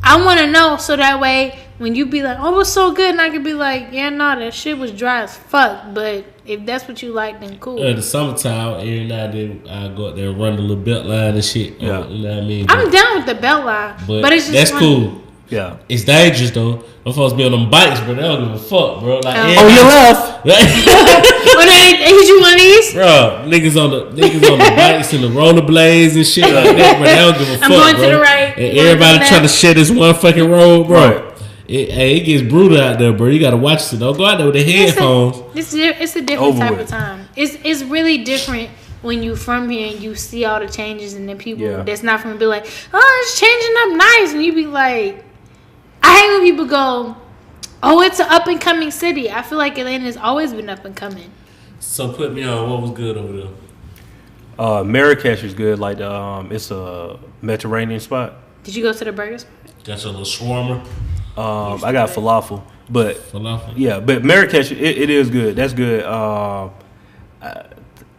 I want to know so that way when you be like, oh, it was so good, and I could be like, yeah, no, that shit was dry as fuck. But if that's what you like, then cool. The summertime, every now and then I go out there and run the little belt line and shit. Yeah. You know what I mean? I'm down with the belt line, but it's just that's funny. cool. Yeah, it's dangerous though. Them folks be on them bikes, but they don't give a fuck, bro. Like, oh, you left. When they hit you one of these, bro. Niggas on the bikes and the rollerblades and shit like that, but they don't give a fuck. I'm going to the right, and everybody trying to share this one fucking road, bro. Right. It gets brutal out there, bro. You gotta watch it. Don't go out there with the headphones. It's a different type of time. It's really different. When you from here and you see all the changes and then people that's not from be like, oh, it's changing up nice, and you be like, I hate when people go, oh, it's an up and coming city. I feel like Atlanta's always been up and coming. So put me on what was good over there. Marrakesh is good. Like it's a Mediterranean spot. Did you go to the burger spot? Got your little shawarma. I got falafel, but yeah, but Marrakesh it is good. That's good.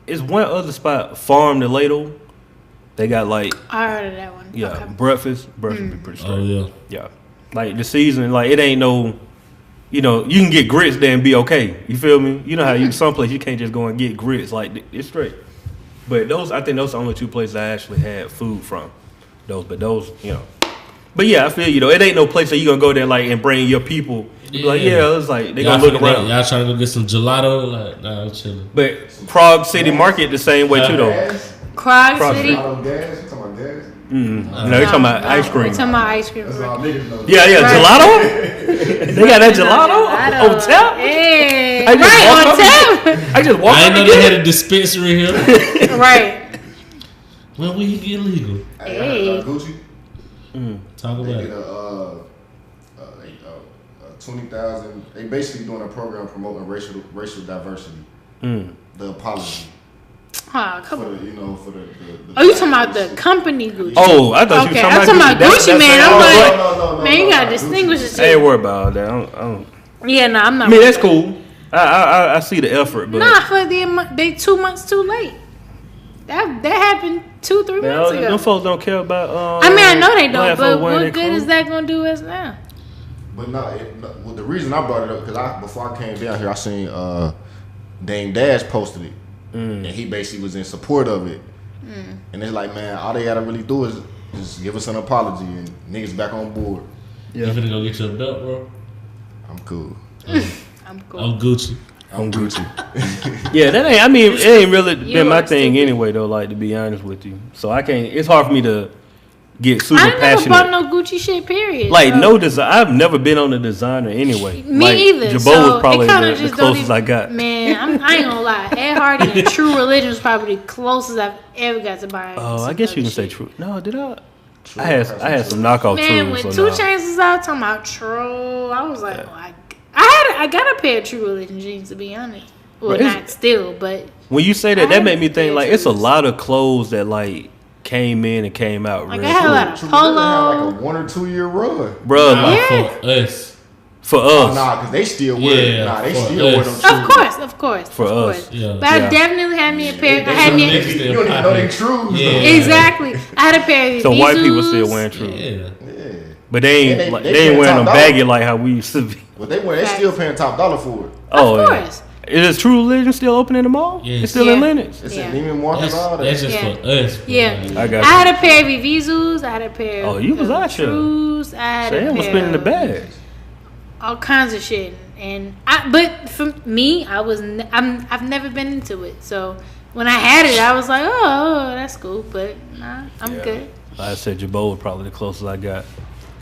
It's one other spot, Farm to Ladle. They got like I heard of that one. Yeah, okay. breakfast be pretty straight. Oh yeah. Like the season, like it ain't no, you know, you can get grits there and be okay. You feel me? You know how you someplace you can't just go and get grits. Like it's straight. But I think those are the only two places I actually had food from. Those, you know. But yeah, I feel you though. It ain't no place that you gonna go there like and bring your people. You be like, it's like they gonna look around. Y'all trying to go get some gelato? Like, nah, I'm chilling. But Prague City Market the same way too though. Prague City. Gas? You talking about gas? No, you're talking about ice cream. We're talking about ice cream. That's all niggas know. Yeah, Gelato. They got that gelato on tap. Hey, I just right walked on up tap. I just walked I up didn't know they had a dispensary here. Right. When will you get legal? Hey. Gucci. Talk They about get it. a 20,000. They basically doing a program promoting racial diversity. The apology. Oh, come on. For the Oh, you talking about the company Gucci? Oh, I thought Okay, you were I'm talking about Gucci, man. I'm like, man, you gotta Gucci. distinguish the I ain't two. worried about all that. I don't. Yeah, no, I'm not. I mean, that's cool. I see the effort, but Nah, I feel like they 2 months too late. That happened 2-3 months ago. them folks don't care about. I mean, I know they don't, black but folks wearing what their good clothes. is that gonna do us now? But well, the reason I brought it up because before I came down here, I seen Dame Dash posted it, and he basically was in support of it. And it's like, man, all they gotta really do is just give us an apology, and niggas back on board. You finna go get your belt, bro? I'm cool. I'm cool. I'm Gucci. I'm Gucci. Yeah, that ain't. I mean, it ain't really You been my are thing stupid. anyway, though. Like, to be honest with you, so I can't. It's hard for me to get super I never passionate. bought no Gucci shit. Period. Like so. no design. I've never been on a designer anyway. Me like, either. Jabot So was probably it kinda the just closest don't I got. Man, I ain't gonna lie. Ed Hardy and True Religion was probably the closest I've ever got to buying. Oh, I some guess you other can say shit. true. No, did I? True. I had some knockoff Man, trues. when so 2 nah. Chainz was out talking about troll, I was like, I got a pair of True Religion jeans to be honest. Well, But it's- not still, but When you say I that, that had made me a think pair like of it's a trues. lot of clothes that like came in and came out. Like, real I had a quick. lot of True Religion had polo. like a 1 or 2 year run. Bruh, Nah, like, for us. for us. Nah, because they still wear it. Yeah, Nah, they for still wear them us. true. Of course. For of us, course. yeah. But I Yeah. definitely had me a pair. I They had some me niggas, you don't even know they true. Yeah. exactly. I had a pair of So white people Vizus. still wearing true, Yeah. Yeah. but they ain't And like, they they ain't paying wearing them top baggy dollar. like how we used to be. But they still paying top dollar for it. Oh Of yeah. course. Is True Religion still open in the mall? Yes. It's still in Yeah. Lennox. It's Yeah. in Neiman Marcus, all that. That's just Yeah. for us. Bro. Yeah. Like, I got I you. had a pair of Vizus. I had a pair Oh, you was of out here. Trues. I had a Sam was pair spinning the of bag. all kinds of shit. But for me, I've never been into it. So when I had it, I was like, oh, that's cool. But nah, I'm Yeah. good. I said Jabot was probably the closest I got.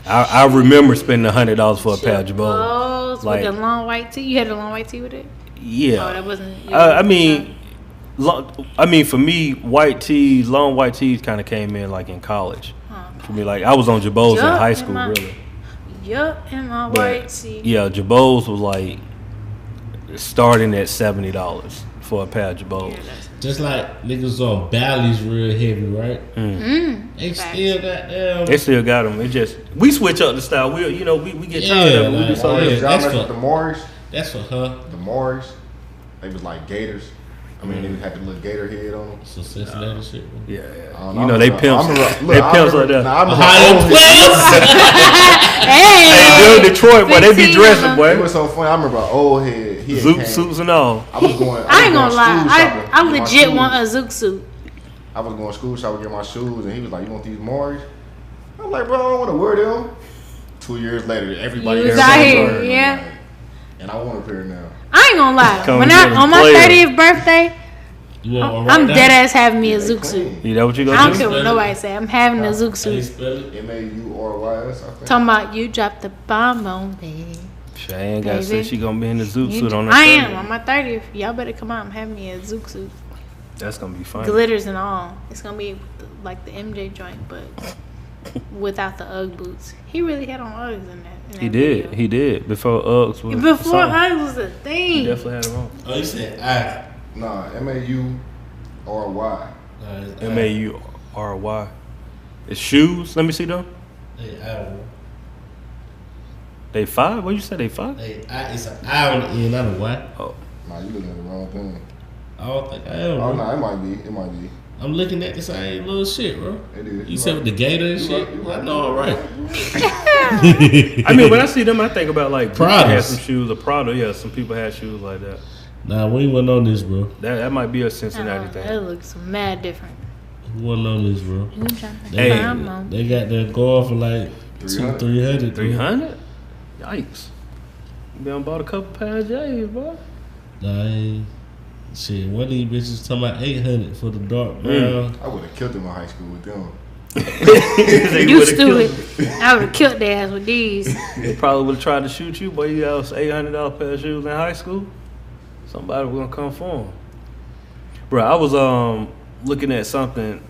I remember spending $100 for a pair of Jabot. Jabos Like, with the long white tee. You had a long white tee with it? yeah. Oh, that wasn't. I mean, for me, long white tees kind of came in like in college. For me, like I was on Jabos in Yup, high in school, my- really. Yup, in my But, white tee. yeah, Jabos was like starting at $70 for a pair of Jabos. just like niggas on Bally's real heavy, right? They Facts. still got them. They still got them. It just we switch up the style. We get Yeah, tired of it. We do like, something yeah. else. Y'all that's mess for- with the Morris. That's for her. The Morris. They was like Gators. I mean, they had the little gator head on them. Some Cincinnati shit. Bro. Yeah, I don't yeah. You know they pimps. They pimps like that. Ohio Hey, Hey, dude, Detroit, boy, they be 15 dressing, of them. boy. It was so funny. I remember an old head. He had Zoot came- suits and all. I was going. I ain't was gonna going lie. school shopping, I get my legit shoes. want a Zook suit. I was going school shopping, get my shoes, and he was like, "You want these Morris?" I'm like, "Bro, I don't want to wear them." 2 years later, everybody You was everybody out here, wearing them, yeah. like, and I want a pair now. I ain't gonna lie. Come When get I 'em on my players. 30th birthday, You want one I'm right dead now? ass having me a They Zook suit. clean. You know what you I gonna don't do? care what nobody say. I'm having a Zook How you suit. spell it? MAURYS, I think. Talking about you dropped the bomb on me. Cheyenne got Baby. said she gonna be in the Zoot You suit d- on her I am 30th. on my 30th. Y'all better come out. I'm having me a Zook suit, That's gonna be fun. glitters and all. It's gonna be like the MJ joint, but without the UGG boots. He really had on Uggs in that. He did. He did. Before Uggs was Before something. Uggs was a He thing. definitely had them on. Oh, you said I. Nah, MAURY. MAURY. It's shoes. Let me see them. They 5? What you say? They 5? It's an I on the end, not a Y. Oh, Nah, you looking at the wrong thing. I don't think I am. Oh, Bro. no, it might be. It might be. I'm looking at the same little shit, bro. It is. You said with the gator and shit. I know, I'm right. I mean, when I see them, I think about like Pradas. had some shoes. Or Prada, yeah, some people had shoes like that. Nah, we wasn't on this, bro. That might be a Cincinnati That thing. looks mad different. We wasn't on this, bro. You trying to They, bomb on. they got that going for like 300. 300. 300? Yikes! You done bought a couple pounds of J's, boy. Nah, I ain't. Shit, one of these bitches talking about 800 for the dark brown. I would have killed him in high school with them. You stupid. I would have killed their ass with these. They probably would have tried to shoot you, boy. You got $800 pair of shoes in high school. Somebody was gonna come for him. Bro, I was looking at something,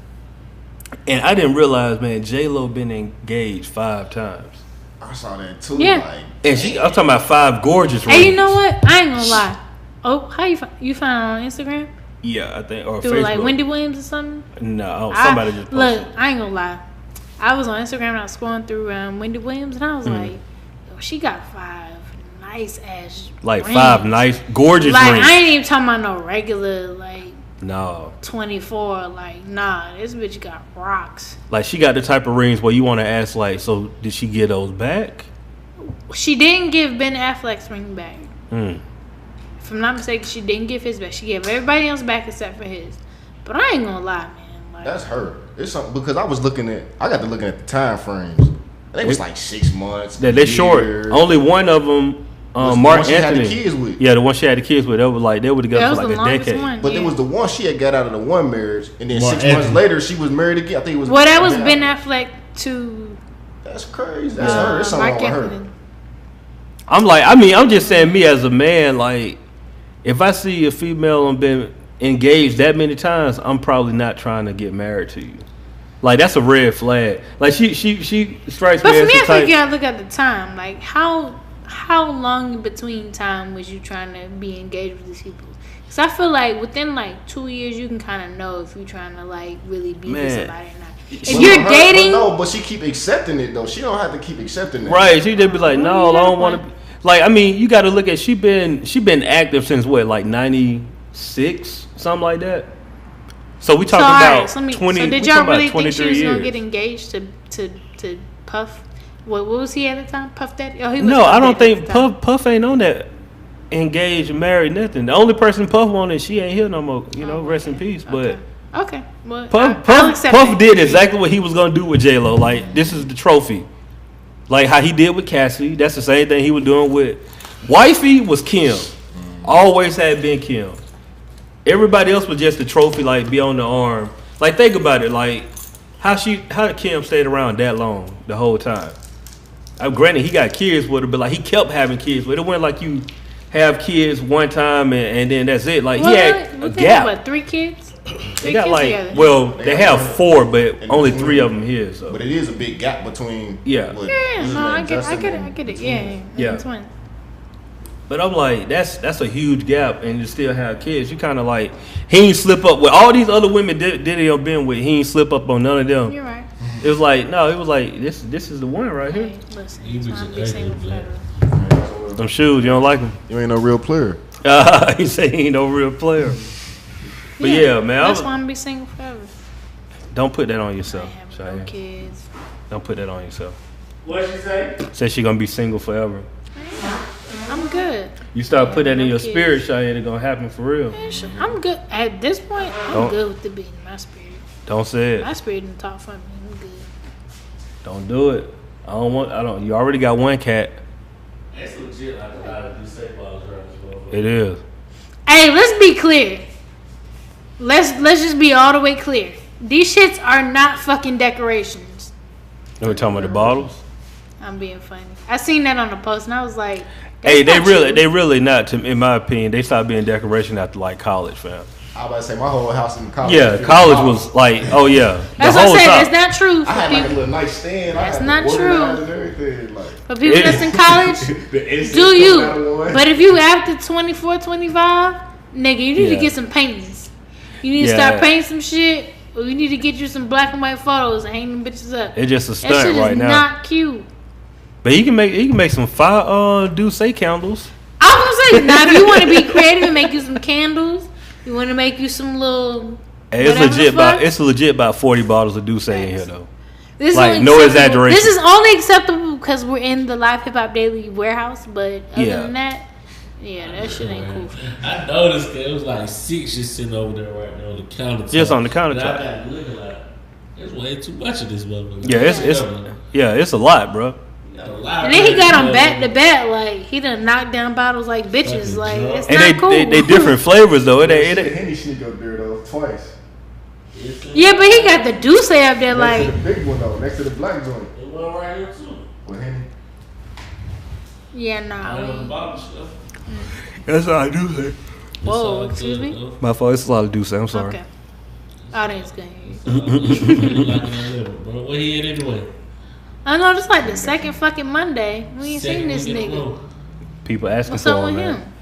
and I didn't realize, man, J.Lo been engaged 5 times. I saw that too. Yeah. Like, and I'm talking about 5 gorgeous rings. Hey, you know what? I ain't gonna lie. Oh, how you find it on Instagram? Yeah, I think, or through Facebook. like Wendy Williams or something. No, somebody just posted. Look. I ain't gonna lie. I was on Instagram and I was scrolling through Wendy Williams and I was like, yo, she got 5 nice ass like rings. 5 nice, gorgeous like, rings. I ain't even talking about no regular like. No. 24, like, nah, this bitch got rocks. Like, she got the type of rings where you want to ask, like, so did she get those back? She didn't give Ben Affleck's ring back. Mm. If I'm not mistaken, she didn't give his back. She gave everybody else back except for his. But I ain't gonna lie, man. Like, that's her. It's something because I got to looking at the time frames. I think it was like 6 months. Yeah, they're short. Only one of them. Mark Anthony. Had the kids with. Yeah, the one she had the kids with. They were together for like a decade. One, but there was the one she had got out of the one marriage, and then 6 months later she was married again. I think it was. Well, that was Ben Affleck to. That's crazy. That's her. It's something wrong with her. I'm just saying, me as a man, like, if I see a female and been engaged that many times, I'm probably not trying to get married to you. Like, that's a red flag. Like, she strikes me as the type. But for me, I think you gotta look at the time. Like, how long in between time was you trying to be engaged with these people? Because I feel like within like 2 years, you can kind of know if you're trying to like really be with somebody or not. If you're dating, but she keep accepting it though. She don't have to keep accepting it. Right? She just be like, no, I don't want to. Like, I mean, you got to look at she been active since what, like 96, something like that. So we talking about 20. So did y'all really think she was gonna get engaged to Puff? What was he at the time? Puff Daddy? Oh, he was. No, I don't think Puff ain't on that engaged, married, nothing. The only person Puff wanted, she ain't here no more. You know, rest in peace. But okay, well, Puff did exactly what he was gonna do with J.Lo. Like, this is the trophy. Like how he did with Cassidy. That's the same thing he was doing with wifey was Kim. Always had been Kim. Everybody else was just a trophy, like be on the arm. Like, think about it, like how did Kim stayed around that long the whole time? Granted, he got kids with her, but like he kept having kids with her. It wasn't like you have kids one time and then that's it. Like, he had a gap. What, 3 kids? They got like together. Well, they have 4, but only 3 of them here. So, but it is a big gap between. I get it. Yeah. Twins. But I'm like, that's a huge gap, and you still have kids. You kind of like, he ain't slip up with all these other women Diddy been with. He ain't slip up on none of them. You're right. It was like, no, it was like this is the one right here. Hey, listen, them shoes, you don't like them? You ain't no real player. He said he ain't no real player. But yeah, man, that's why I'm gonna be single forever. Don't put that on yourself, Chiane. No kids. Don't put that on yourself. What'd she say? Said she gonna be single forever. I'm good. You start putting that in your spirit, Chiane, it's gonna happen for real. I'm good. At this point, I'm good with it being in my spirit. Don't say it. My spirit didn't talk for me. I'm good. Don't do it. You already got one cat. It's legit like a lot of these safe balls around as well. It is. Hey, let's be clear. Let's just be all the way clear. These shits are not fucking decorations. We're talking about the bottles? I'm being funny. I seen that on the post and I was like, hey, they really not, in my opinion. They stopped being decoration after like college, fam. I was about to say my whole house in college. Yeah, college was like, oh yeah. That's what I'm saying. That's not true. I had like a little nice stand. That's not true. And everything. Like, for people that's in college, do you? But if you after 24, 25, nigga, you need to get some paintings. You need to start painting some shit, or you need to get you some black and white photos and hang them bitches up. It's just a stunt right now. Not cute. But you can make some fire Douce candles. I was gonna say, now if you want to be creative and make you some candles, you want to make you some little. Hey, it's legit about 40 bottles of Douce in here though. This is like no exaggeration. This is only acceptable because we're in the Live Hip Hop Daily warehouse. But other than that, that shit ain't cool. I noticed that it was like 6 just sitting over there right now on the countertop. Just on the countertop. I got looking like there's way too much of this motherfucker. Yeah, it's a lot, bro. And then he got them back to back, like he done knocked down bottles like bitches. Like it's and not cool. They different flavors though. Henny sneak up there though twice. Yeah, but he got the Deuce up there like. Next to the big one though, next to the black joint. It went right here too. With Henny. Yeah, nah. That's all I do say. Whoa, excuse me? My fault. It's a lot of do say. I'm sorry. Okay. Oh, that's good. What he had anyway? I know, it's like the second fucking Monday. We ain't seen this nigga. People asking What's for up him, with man. him?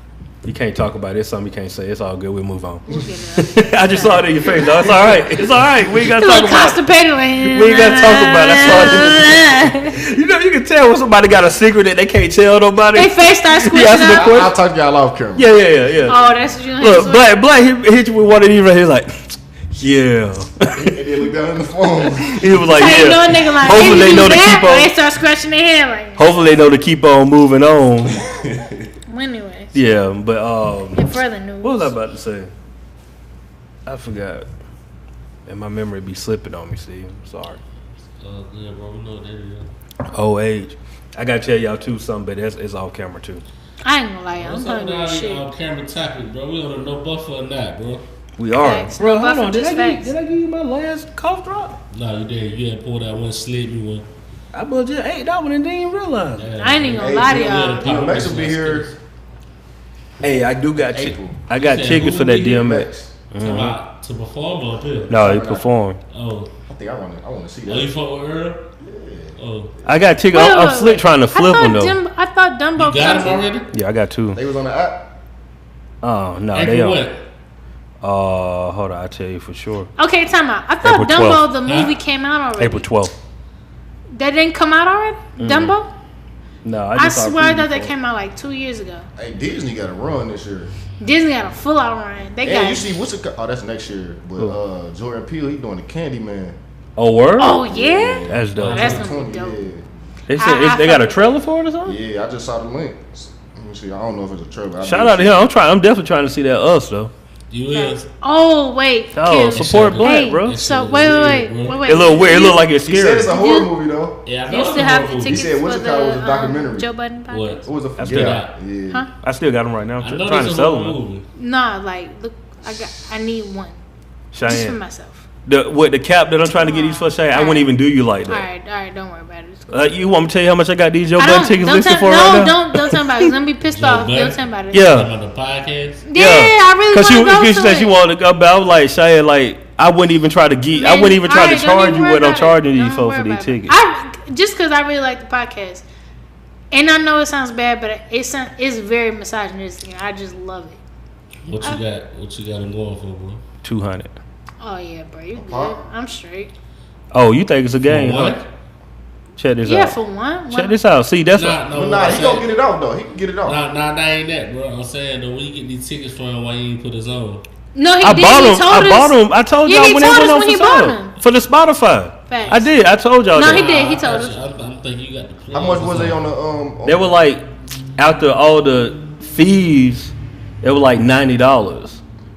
You can't talk about it. It's something you can't say. It's all good. We'll move on. We'll get it I just saw it in your face, though. It's all right. It's all right. We ain't got to You talk look about it. constipated like We ain't got to talk about it. That's all. You know, you can tell when somebody got a secret that they can't tell nobody. They face start You squishing ask them a up. question. I'll talk to y'all off camera. Yeah. Oh, that's what you Look, Black, he hit you with one of these right here, like, yeah. And then look down in the phone. He was like, you know a yeah. nigga like, Hopefully they know to keep on. They start scratching their head like. Hopefully they know to keep on moving on. Anyway. Yeah, but In further news. what was I about to say? I forgot. And my memory be slipping on me, Steve. I'm sorry. Yeah, bro, we know that. Old age. I gotta tell y'all too something, but it's off camera too. I ain't gonna lie, I'm What's up hungry with as shit. our camera topic, bro? We on a no buffer or not, bro? We are. Facts. Bro, No hold buffer, on. Did just I facts. give you my last cough drop? No, you did. You had pulled out one, slid me one. I just ate that one and didn't even realize. I ain't even gonna lie to y'all. Max will be here. Hey, I do got April. I got You said tickets who for that will be here? DMX. To perform up here. No, he performed. Oh. I think I want to see Oh, you that. fuck with Earl? Oh. I got tickets. I'm slick trying to flip them though. I thought Dumbo You got him comes- already? Yeah, I got two. They was on the app. Oh no, they April don't. what? Hold on, I'll tell you for sure. Okay, time out. I thought April Dumbo 12th. the movie came out already. April 12th. That didn't come out already? Dumbo? No, I just saw a swear preview that for it. came out like 2 years ago. Hey, Disney got a run this year. Disney got a full out run. They And got you see what's it? Oh, that's next year. But Jordan Peele, he doing the Candyman. Oh, word? Oh yeah? That's dope. Oh, that's gonna be 2020, dope. They said they got a trailer for it or something? Yeah, I just saw the link. Let me see. I don't know if it's a trailer. Shout out to him. I'm definitely trying to see that Us though. You is. Oh wait. Oh, Kim. support Black, Hey, bro. so wait. It look weird. It look like it's He said scary. it's a horror movie though. Yeah, I You know still it's a have horror the movie. tickets said what's for it called? It was a the documentary. Joe Budden podcast? What? It was a I still got yeah. Huh? I still got them right now. I I'm know trying to this sell a them. movie. Nah, like look, I need one just for Cheyenne. myself. The cap that I'm trying to get these for Cheyenne, I wouldn't even do you like All that. right, don't worry about it. It's cool. You want me to tell you how much I got these Joe I Budden don't- tickets don't listed tell- for no, right now? don't tell me about it. 'Cause I'm gonna be pissed Joe off. Budden? Don't tell me about it. Yeah. On the podcast? Yeah, I really Cause want to go she to said it. she wanted to go, but I was like, Cheyenne, like I wouldn't even try to get. I Man, wouldn't even try alright, to don't charge even you worry what I'm about it. charging these Don't folks worry for these about it. tickets. Just because I really like the podcast, and I know it sounds bad, but it's very misogynistic, and I just love it. What you got? What you got him going for, bro? 200. Oh yeah, bro, you good? Huh? I'm straight. Oh, you think it's a game? For Huh? what? Check this Yeah, out. for one. Check this out. See, that's Nah, what. no, But what nah, I'm he gonna saying- get it off though. He can get it off. Nah, that ain't that, bro. I'm saying though, when you get these tickets from him, why you ain't put his own? No, he I did. bought He them. told I us. bought them. I told Yeah, y'all he when they told went us on when for he bought sale them. for the Spotify. Facts. I did. I told y'all No, that. he did. He I told got us. you. I'm thinking you got the How much was they on the They were like after all the fees, it was like $90.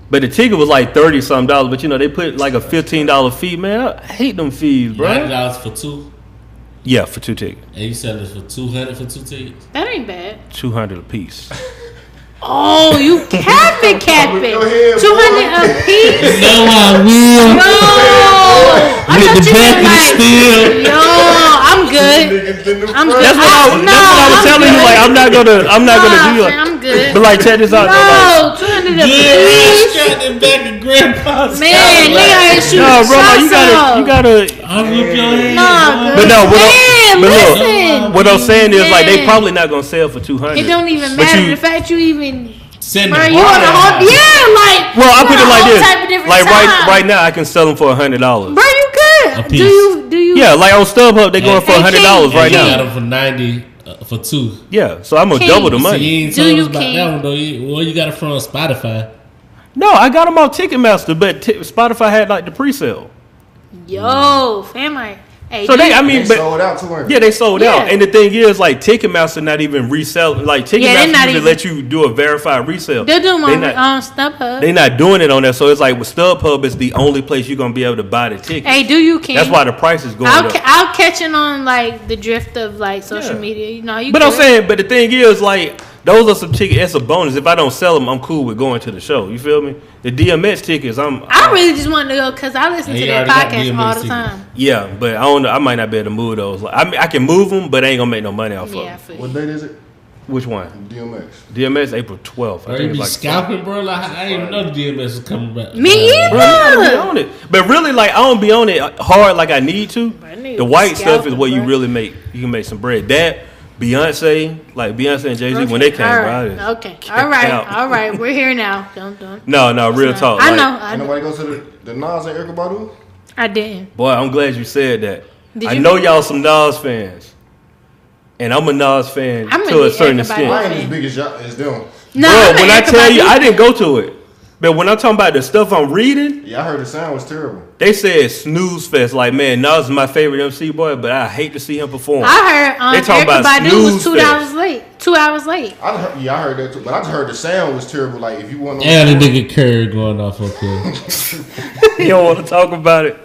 But the ticket was like $30-something. But you know they put like a $15 fee. Man, I hate them fees, bro. $90 for two, Yeah, for 2 tickets, and you selling it for $200 for 2 tickets. That ain't bad. $200 a piece. Oh, you capping. Go ahead, 200 a piece. No, I will. No, I With thought the you back meant of the like, steel. yo, I'm good. I'm good. That's what I was telling you. Like I'm not gonna do like. I'm good. But like check this out. No, 200 a Yeah, piece. got the back of grandpa's. Man, nigga ain't shooting No, bro, like, you shots gotta. I whip your head. Nah, But no, man, but look, listen. what I'm saying is like they Man. probably not gonna sell for 200. It don't even But matter you- the fact you even. Send Bro, the you on bar a down. whole. Yeah, like. Well, I you put on it a like whole this. type of different Like time. right now, I can sell them for $100. Bro, you good? A piece. Do you? Yeah, like on StubHub, they going for Hey, $100 King. right You got now. them for 90 for 2. Yeah, so I'm gonna King. double the See, money. you ain't Do told you, us about King? that one though. Well, you got it from Spotify. No, I got them on Ticketmaster, but Spotify had like the pre-sale. Yo, fam, like. Hey, So they, I They mean, but sold out 200. yeah, they sold Yeah. out. And the thing is, like Ticketmaster not even reselling. Like Yeah, Ticketmaster they not usually even- let you do a verified resale. They're doing They my not- StubHub. They not doing it on there, so it's like with StubHub, it's the only place you're gonna be able to buy the ticket. Hey, do you, King? That's why the price is going up. I'll catching on like the drift of like social Yeah. media. You know, you. But I'm good. saying, but the thing is, like Those are some tickets. That's a bonus. If I don't sell them, I'm cool with going to the show. You feel me? The DMX tickets, I really just want to go because I listen to that podcast all the time. Yeah, but I don't know. I might not be able to move those. I can move them, but I ain't gonna make no money off of them. What date is it? Which one? DMX April 12th. I think it's like scalping, bro. Like I didn't even know the DMX was coming back. Me either. Bro, you gotta be on it. But really, like I don't be on it hard like I need to. The white stuff is where you really make. You can make some bread. That Beyonce and Jay-Z when they came out. Okay. All right. We're here now. Don't. No, real talk. I know. Nobody goes to the Nas and Erykah Badu? I didn't. Boy, I'm glad you said that. I know y'all some Nas fans. And I'm a Nas fan to a certain extent. I ain't as big as them. No, bro, when I tell you, I didn't go to it. But when I'm talking about the stuff I'm reading, yeah, I heard the sound was terrible. They said snooze fest. Like, man, Nas is my favorite MC boy, but I hate to see him perform. I heard they talking about Badu was 2 hours late. 2 hours late. I heard that too, but I just heard the sound was terrible. Like, if you want to, and the nigga Curry going off up there. You don't want to talk about it.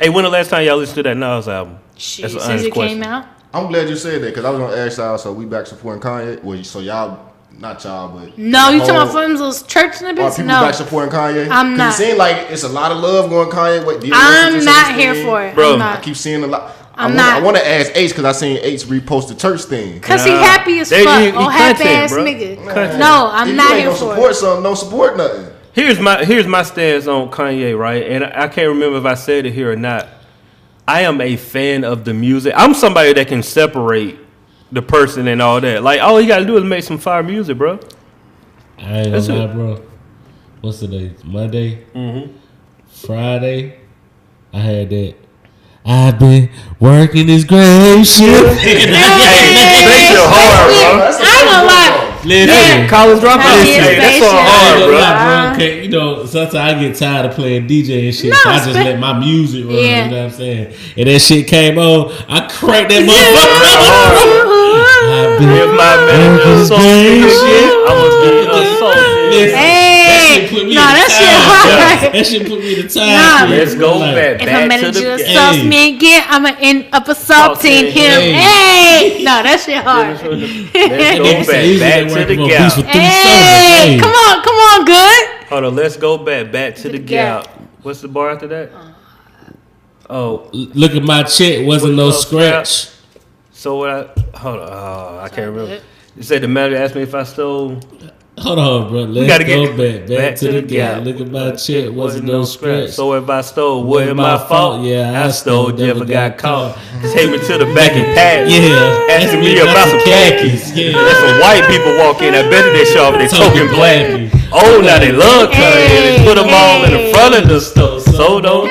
Hey, when the last time y'all listened to that Nas album? Shit, since it came out. I'm glad you said that because I was gonna ask y'all. So we back supporting Kanye. Well, so y'all. Not y'all, but no, you talking about from those church niggas? Are people back supporting Kanye? I'm not. It seems like it's a lot of love going Kanye. I'm not here for it, bro. I keep seeing a lot. I want to ask H because I seen H repost the church thing. Cause he happy as fuck. Happy ass nigga. No, I'm not here for it. Support something, don't support nothing. Here's my stance on Kanye, right? And I can't remember if I said it here or not. I am a fan of the music. I'm somebody that can separate the person and all that. Like, all you gotta do is make some fire music, bro. I ain't gonna lie, bro. What's the day? Monday? Mm-hmm. Friday? I had that. I've been working this grave shift. Hey, that's hard, bro. I ain't gonna lie. Listen, college dropout. That's so hard, bro. Okay, you know, sometimes I get tired of playing DJ and shit. So I just let my music run. You know what I'm saying? And that shit came on. I cranked that motherfucker. If my manager sold me shit, I was getting assaulted. Hey, that shit hard. That shit put me in the time. Let's go back to the If my manager assaults me again, I'ma end up assaulting him. Hey, no, that shit hard. Let's go back to the gap. Hey, come on, good. Hold on, let's go back to the gap. What's the bar after that? Oh, look at my check, wasn't no scratch. So what? I can't remember. You said the manager asked me if I stole. Hold on, bro. Let's go back to the gap. Look at my check, wasn't no scratch. So if I stole, wasn't my fault? Yeah, I stole, never got caught. Take me to the back and pat. Yeah, asking me about some khakis. Yeah, there's some white people walk in. I bet they show up. They token black. Oh, now they love Kanye. They put them all in the front of the store. So don't.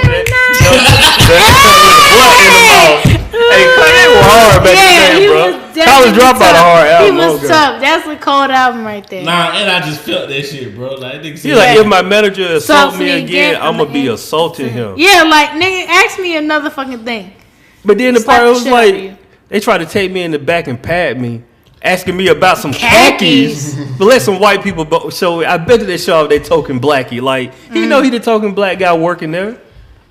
Hey, Kanye was hard back then, bro. College Dropout hard album. He was tough. That's a cold album right there. Nah, and I just felt that shit, bro. Like, you're like, if my manager assault me again, I'm gonna be assaulting him. Yeah, like, nigga, ask me another fucking thing. But then the part was like, they tried to take me in the back and pat me, asking me about some khakis. But let some white people show. I bet they show off they token blackie. Like, you know, he the token black guy working there.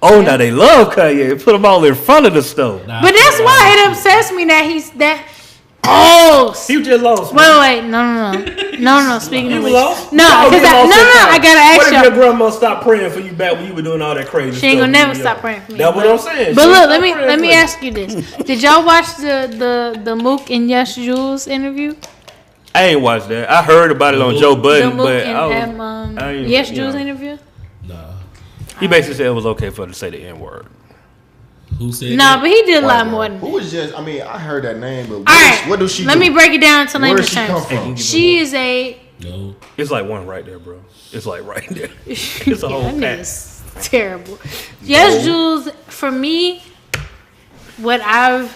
Oh, now they love Kanye. Put them all in front of the stove. But that's why it upsets me that he's that. Oh, you just lost. Wait, no. Speaking of which, lost? No, because I gotta ask you. What if your grandma stopped praying for you back when you were doing all that crazy stuff? She ain't gonna never stop praying for me. That's what I'm saying. But look, let me ask you this: did y'all watch the Mook and Yes Jules interview? I ain't watched that. I heard about it on Joe Budden, but Yes Jules interview. He basically said it was okay for her to say the N-word. Who said that? But he did a lot more than that. Who was just, I mean, I heard that name, but what does she do? Let me break it down to layman's terms. She is a... No. It's like one right there, bro. It's like right there. It's a whole pack. It's terrible. Yes, Jules, for me, what I've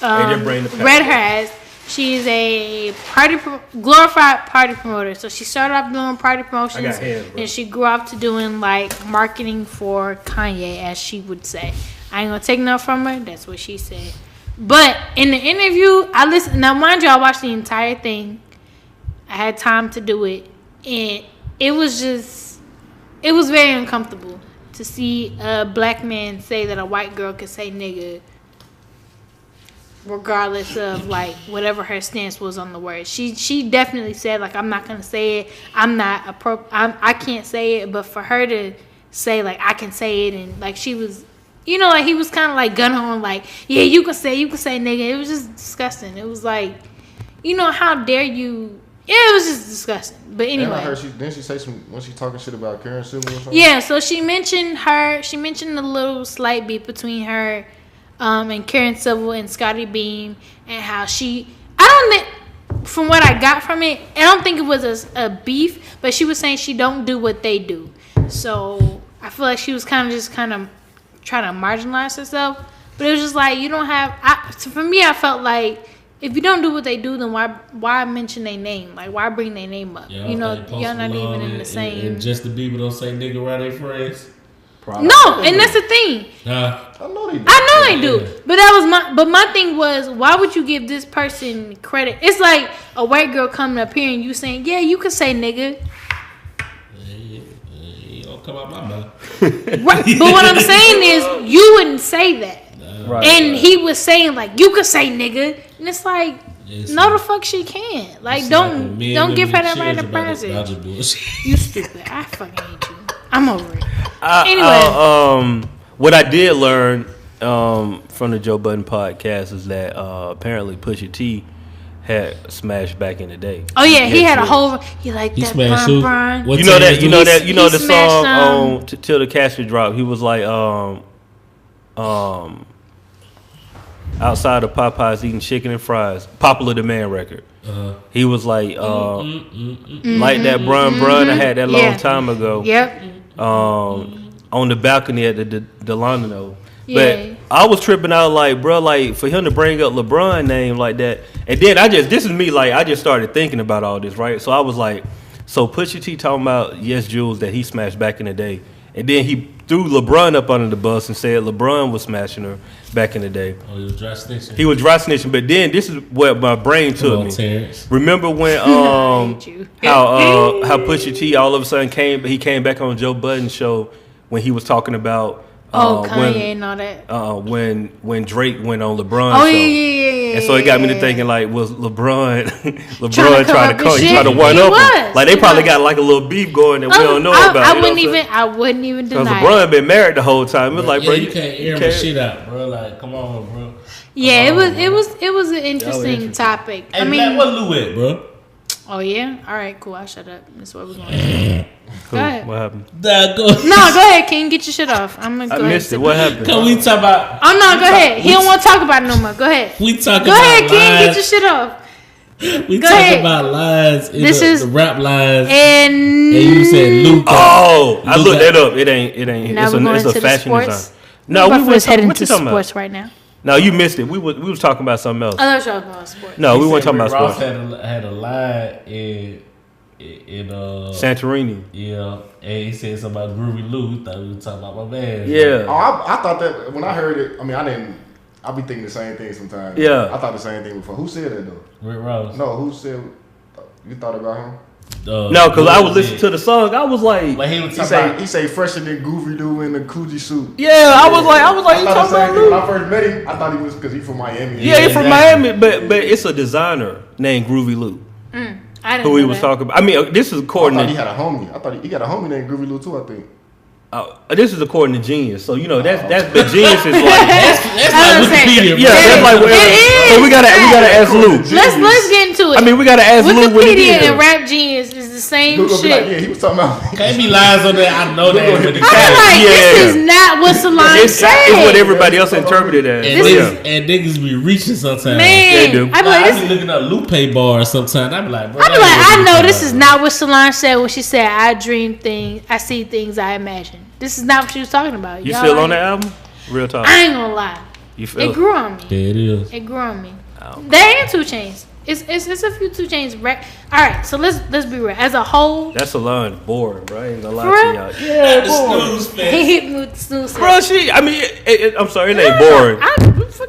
read her as, she is a glorified party promoter. So she started off doing party promotions, and she grew up to doing like marketing for Kanye, as she would say. I ain't gonna take nothing from her. That's what she said. But in the interview, I listened. Now, mind you, I watched the entire thing. I had time to do it, and it was very uncomfortable to see a black man say that a white girl could say nigga regardless of like whatever her stance was on the word. She definitely said like, I'm not gonna say it. I can't say it. But for her to say like I can say it, and like she was, you know, like he was kind of like gun on like, yeah, you can say nigga. It was just disgusting. It was like, you know, how dare you? Yeah, it was just disgusting. But anyway, and I heard didn't she say some when she talking shit about Karen Civil or something? Yeah, so she mentioned a little slight beef between her and Karen Civil and Scotty Beam, and how I don't think, from what I got from it, I don't think it was a beef, but she was saying she don't do what they do. So I feel like she was kind of trying to marginalize herself. But it was just like, you don't have. So for me, I felt like, if you don't do what they do, then why mention their name? Like, why bring their name up? Yeah, you know, y'all not even in the same. And Justin Bieber don't say nigga around their friends. Probably. No, and that's the thing. I know they do. But my thing was, why would you give this person credit? It's like a white girl coming up here and you saying, yeah, you can say nigga. You don't come out my mouth. Right. But what I'm saying is, you wouldn't say that. Right, and he was saying like, you could say nigga, and it's like, no, the fuck she can't. Like, don't give her that right to present. You stupid. I fucking hate you. I'm over it. Anyway, what I did learn from the Joe Budden podcast is that apparently Pusha T had smashed back in the day. Oh yeah, he had a whole. He that Brian. You know the song on Till the Casket Drop. He was like outside of Popeyes eating chicken and fries, popular demand record. He was like like that brun I had that long time ago. Yep. On the balcony at the Delano. Yeah. But I was tripping out like, bro, like for him to bring up Lebron name like that, and then this is me, like I just started thinking about all this, right? So I was like, so Pusha T talking about Yes Jules that he smashed back in the day, and then he threw LeBron up under the bus and said LeBron was smashing her back in the day. Oh, he was dry snitching. He was dry snitching, but then this is what my brain took me. Terrence. Remember when how Pusha T all of a sudden came back on Joe Budden's show when he was talking about Kanye and all that. When Drake went on LeBron's show. Yeah. And so it got me to thinking like, was LeBron trying to one up him? Like they probably got like a little beef going that we don't know about. I wouldn't even deny. Because LeBron been married the whole time. It was like, bro, you can't air my shit out, bro. Like, come on, bro. Yeah, it was an interesting topic. Hey, I mean, Matt, what Lou at, bro? Oh yeah, all right, cool. I'll shut up. That's what we're going. Go ahead. What happened? Go ahead, King. Get your shit off. I missed it. What happened? Can we talk about? Oh no, go ahead. He don't want to talk about it no more. Go ahead. We talk about. Go ahead, King. Get your shit off. We talk about lines. This is the rap lines. And you said Luke. Oh, I looked that up. It ain't. It's a fashion design. No, we was heading to sports right now. No, you missed it. We was talking about something else. I thought you were talking about sports. No, we weren't talking about Ross sports. had a line in Santorini. Yeah, and he said something about Groovy Lou. He thought we were talking about my man. Yeah. Oh, I thought that when I heard it. I mean, I didn't. I be thinking the same thing sometimes. Yeah. I thought the same thing before. Who said that though? Rick Ross. No, who said? You thought about him? No, because I was listening to the song. I was like, he say fresher than Goofy Doo in the Coogee suit. Yeah, I was like, you talking about Lou? When I first met him, I thought he was because he's from Miami. Yeah, he's from Miami, but it's a designer named Groovy Lou. I didn't who he was talking about. I mean, this is according to. He had a homie. I thought he got a homie named Groovy Lou too. I think. This is according to Genius, so you know that's the Genius is like that's like Wikipedia. Yeah, that's like so we gotta ask Lou. Let's get into it. I mean, we gotta ask Lou what he did. Wikipedia and Rap Genius is the same shit. Like, yeah, he was talking about. Can't be lies on there. I know that. I'm like, this is not what Salon said. It's what everybody else interpreted as. And niggas be reaching sometimes. Man, they do. I be looking up Lupe bars sometimes. I be like, bro. I know this is not what Salon said when she said, "I dream things, I see things, I imagine." This is not what she was talking about. You still on that album? Real talk. I ain't gonna lie. It grew on me. Yeah, it is. It grew on me. There ain't 2 Chainz. It's a few 2 Chainz. All right, so let's be real. As a whole, that's a line boring, bro. I ain't gonna lie to y'all. Yeah, boring. He hit me with the snooze. Bro, I'm sorry, it ain't boring.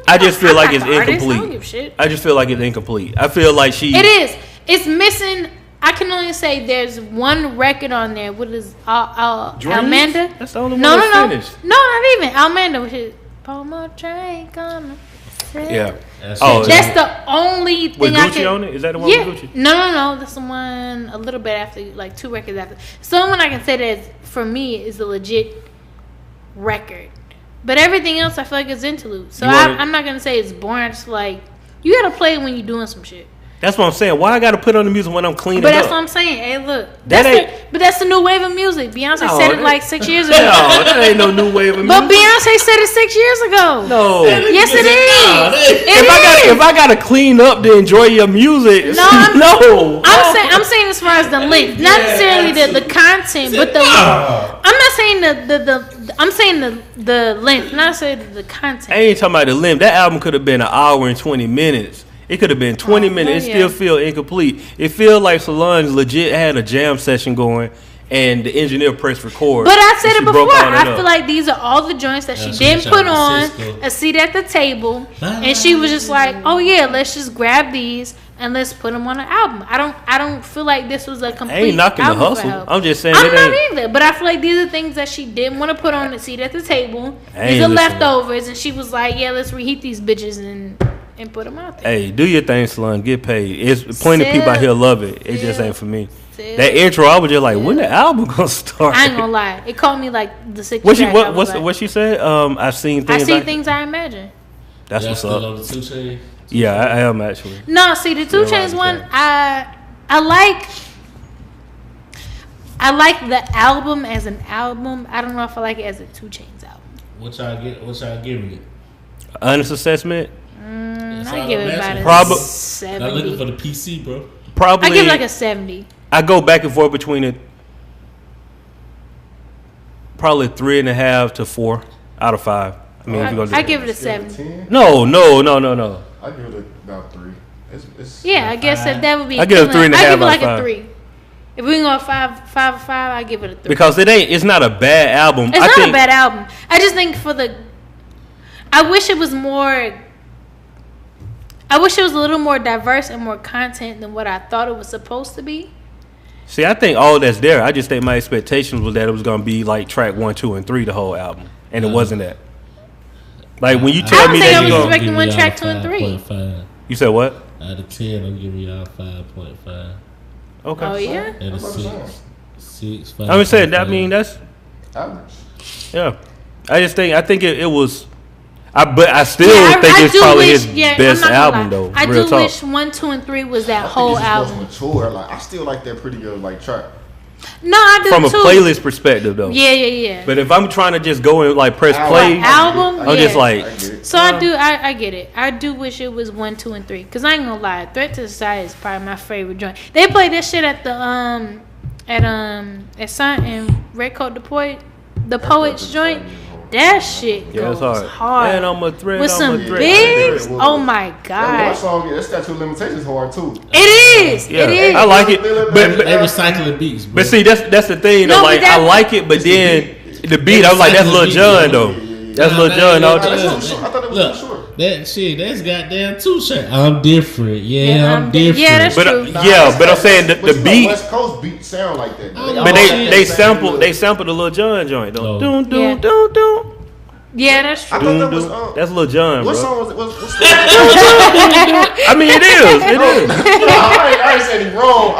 I just feel like it's incomplete. I just feel like it's incomplete. I feel like It is. It's missing. I can only say there's one record on there. What is Almanda? That's the only one that's finished. No, not even Almanda. Which is Palmer Train coming. Yeah. That's the only thing with Gucci on it? Is that the one with Gucci? No. That's the one a little bit after, like 2 records after. So the one I can say that for me is a legit record. But everything else I feel like is interlude. So I'm not gonna say it's boring. It's like you gotta play it when you're doing some shit. That's what I'm saying. Why I gotta put on the music when I'm cleaning up? But that's what I'm saying. Hey, look. But that's the new wave of music. Beyonce said it like 6 years ago. No, that ain't no new wave of music. But Beyonce said it 6 years ago. No. Yes, it is. If I gotta clean up to enjoy your music, I'm saying as far as the length, not necessarily the content, but the. I'm not saying I'm saying the length, not saying the content. I ain't talking about the length. That album could have been an hour and 20 minutes. It could have been 20 minutes. It still feel incomplete. It feel like Solange legit had a jam session going, and the engineer pressed record. But I said it before. I feel like these are all the joints that she didn't put on a seat at the table, and she was just like, "Oh yeah, let's just grab these and let's put them on an album." I don't feel like this was a complete. I ain't knocking the hustle. I'm just saying I'm not either. But I feel like these are things that she didn't want to put on the seat at the table. These are leftovers, and she was like, "Yeah, let's reheat these bitches and put them out there." Hey, do your thing, Solange. Get paid. It's plenty of people out here love it. It just ain't for me. That intro, I was just like, when the album gonna start? I ain't gonna lie. It called me like the 6th track. What she said? I seen things I imagine. That's what's up. The 2 Chainz? Yeah, I am actually. No, see the 2 Chainz one. I like the album as an album. I don't know if I like it as a 2 Chainz album. What y'all giving it? Honest assessment. I give it about a 70. I'm looking for the PC, bro. Probably. I give it like a 70. I go back and forth between it. Probably 3.5 to 4 out of 5. I mean, I give it a 70. No. I give it about 3. It's I guess that would be. I give it 3.5. I give it like a 3. If we can go 5, I give it a 3. Because it's not a bad album. It's not a bad album. I just think I wish it was more. I wish it was a little more diverse and more content than what I thought it was supposed to be. See, I think all that's there. I just think my expectations was that it was gonna be like track 1, 2, and 3 the whole album, and it wasn't that. Like when you tell me that I was expecting 1 track 2 and 3. 5. You said what? Out of 10, I'm giving y'all 5.5. Okay. Oh yeah. And a 6. 5. I would say that. I mean that's average. Yeah, I think it was. But I still think it's probably his best album though. I do wish 1, 2, and 3 was that whole album. Mature. Like I still like that Pretty Girl like track. No, I do from too. a playlist perspective though. Yeah. But if I'm trying to just go and like press play, I'm just like. So I get it. I do wish it was 1, 2, and 3. Cause I ain't gonna lie, Threat to Society is probably my favorite joint. They played that shit at the at Sun and Red Coat the Poets joint. That shit goes hard. Man, I'm a threat. With some bigs. Oh my god. That song, that Statute of Limitations hard too. It is. Yeah, it is. I like it. But they recycling beats. Bro. But see, that's the thing. No, like I like it, but then the beat, I was like, that's Lil Jon though. That's Lil Jon. I thought it was too short. That shit, that's goddamn 2 Chainz. I'm different. I'm different. Yeah, that's true. But I'm saying the beat. West Coast beat sound like that. But they sampled the Lil Jon joint though. Doom. Yeah, that's true. I thought that was that's Lil Jon. What bro. song was it? What's I mean, it is. I ain't said he wrong.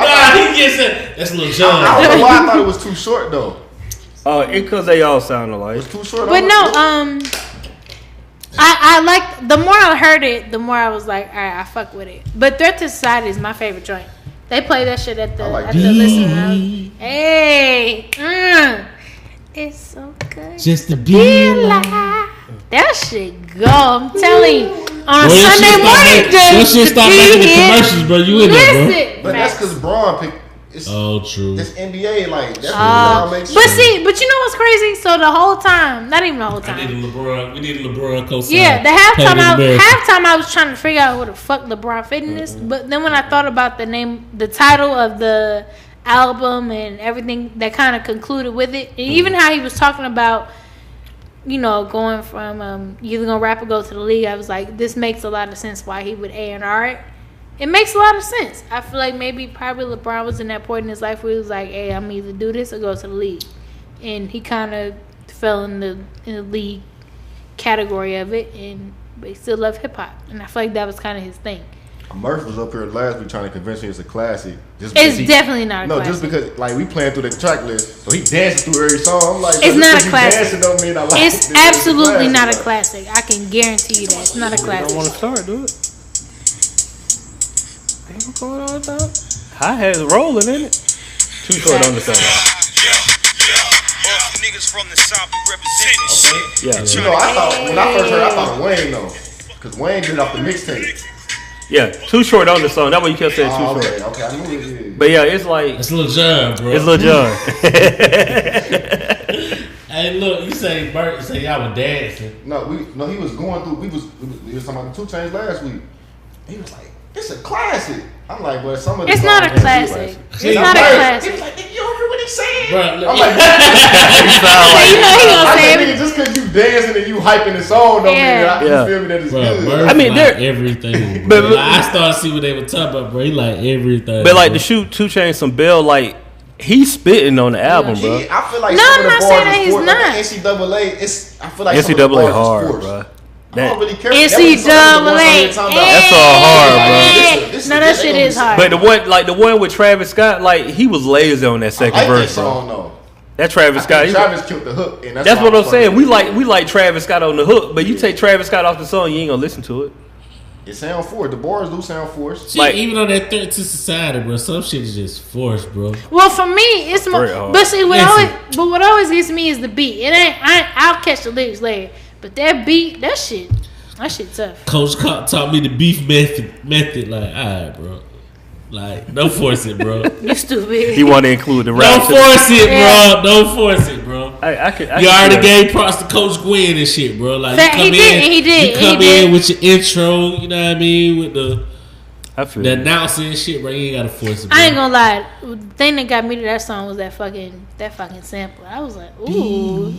He just said that's Lil Jon. I don't know why I thought it was too short though. Because they all sound alike. It's too short. But no, I like, the more I heard it, the more I was like, all right, I fuck with it. But Threat to Society is my favorite joint. They play that shit at the listening. Hey, it's so good. Just to be alive. That shit go. I'm telling you. On a Sunday morning, you should stop making the commercials, bro. You in there, bro. But that's because Braun picked. True. It's NBA, like that's what makes. But you know what's crazy? So the whole time, not even the whole time. We did a LeBron co-sign. Yeah, the halftime I was trying to figure out what the fuck LeBron fit in this. But then when I thought about the title of the album and everything that kind of concluded with it, and even how he was talking about, going from either gonna rap or go to the league, I was like, this makes a lot of sense why he would A&R it. It makes a lot of sense. I feel like probably LeBron was in that point in his life where he was like, hey, I'm either do this or go to the league. And he kind of fell in the league category of it. And but he still loved hip hop, and I feel like that was kind of his thing. Murph was up here last week trying to convince me it's a classic. It's definitely not a classic. No, just because like we playing through the track list, so he dancing through every song. I'm like, it's not a classic. Don't mean I like it's absolutely not a classic. I can guarantee you that it's not a classic. I want to start, do it. Hey, what's going on with that? Hi-hat's rolling, in it. Too short on the song. Niggas from the South representing shit. Yeah. You know, I thought when I first heard, I thought Wayne though, because Wayne did it off the mixtape. Yeah, too short on the song. That's what you kept saying. Too short. Okay, I knew it. But yeah, it's like it's Lil Jon, bro. It's Lil Jon. Hey, look, you say Bert, say y'all was dancing. No, he was going through. We was talking about the 2 Chainz last week. He was like, "It's a classic." I'm like, "Well, some of the it's not a classic. It's not a classic." He was like, "You don't hear what he's saying?" Bro, I'm like, you know he gonna say it. Just because you dancing and you hyping the song don't mean that you feel me that it's good. Murph, I mean, like everything. But like, I started to see what they were talking about, bro. He like everything. But like to shoot 2 Chainz some bell, like he's spitting on the album, bro. I feel like no, some I'm of not the saying bars that he's like not. NCAA, I feel like NCAA hard, bro. I don't really care. NCAA. That's all hard, bro. No, that shit is hard. But the one with Travis Scott, like he was lazy on that second verse, bro. That Travis Scott. Travis killed the hook, and that's what I'm saying. We like Travis Scott on the hook, but you take Travis Scott off the song, you ain't gonna listen to it. It sound forced. The bars do sound forced. Shit, like even on that Threat to Society, bro, some shit is just forced, bro. Well, for me, it's more. But see, what always gets me is the beat. It ain't. I'll catch the lyrics later, but that beat, that shit tough. Coach taught me the beef method. Like, all right, bro. Like, don't force it, bro. You stupid. He want to include the rap. Don't force it, bro. Don't force it, bro. I you already gave props to Coach Gwen and shit, bro. Like, he did. You come in with your intro, you know what I mean, with the announcing and shit, bro. You ain't gotta force it, bro. I ain't gonna lie. The thing that got me to that song was that fucking sample. I was like, ooh.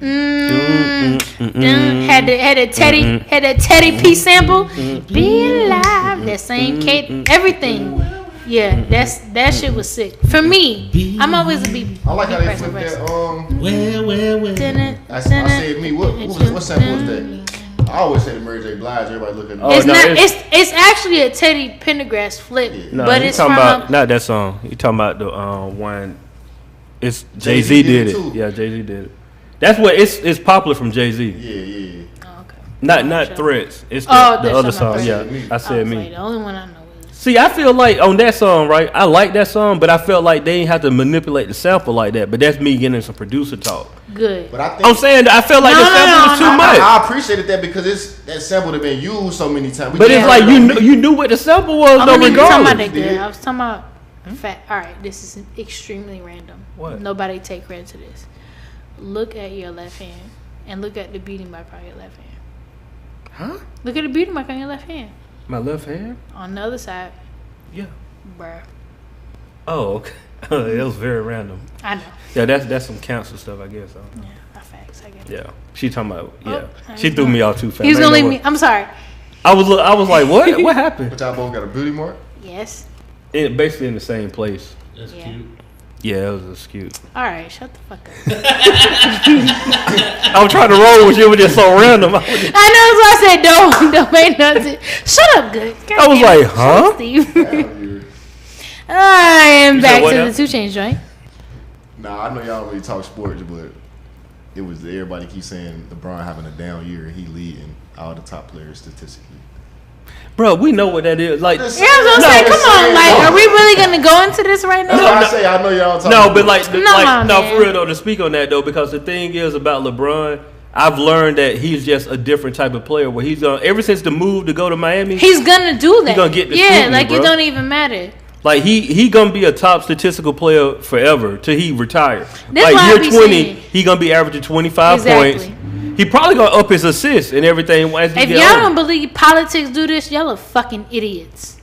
Had that Teddy P sample. Be alive. That same Kate. Everything. Yeah, that shit was sick. For me, I'm always a beat. I like how they flipped that. I said me. What sample was that? I always say the Mary J. Blige. Everybody look at me. It's actually a Teddy Pendergrass flip. Yeah. No, but it's talking about not that song. You talking about the one? It's Jay-Z did it. Too. Yeah, Jay-Z did it. That's what it's popular from Jay-Z. Yeah. Oh, okay. Not Threats. It's the other song. Yeah, I said me. Like, the only one I know. See, I feel like on that song, right? I like that song, but I felt like they didn't have to manipulate the sample like that. But that's me getting some producer talk. Good. But I think I'm saying I felt like the sample was too much. I appreciated that because that sample had been used so many times. But it's like you knew what the sample was, though, regardless. I was talking about fact. All right, this is extremely random. What? Nobody take credit to this. Look at your left hand and look at the beating mark on your left hand. Huh? Look at the beating mark on your left hand. My left hand? On the other side. Yeah. Bruh. Oh, okay. It was very random. I know. Yeah, that's some cancer stuff, I guess. Yeah, facts. I get it. Yeah. She talking about, she threw me off too fast. He was going to leave me. I'm sorry. I was like, what? What happened? But y'all both got a booty mark? Yes. Basically in the same place. That's cute. Yeah, it was just cute. All right, shut the fuck up. I was trying to roll with you, but it's so random. I know, that's why I said don't make nothing. Shut up, good. God I was like, huh? Steve. I am back to the 2 Chainz joint. Nah, I know y'all don't really talk sports, but it was everybody keeps saying LeBron having a down year and he leading all the top players statistically. Bro, we know what that is. Like, yeah, I was gonna say, come on, like, are we really gonna go into this right now? That's what I say. I know y'all talking. No, but for real though, to speak on that though, because the thing is about LeBron, I've learned that he's just a different type of player. Where he's ever since the move to go to Miami, he's gonna do that. He's gonna get the scrutiny, like, bro. It don't even matter. Like he gonna be a top statistical player forever till he retire. This like year 20, he gonna be averaging 25 points. He probably gonna up his assists and everything. As if y'all don't believe politics do this, y'all are fucking idiots.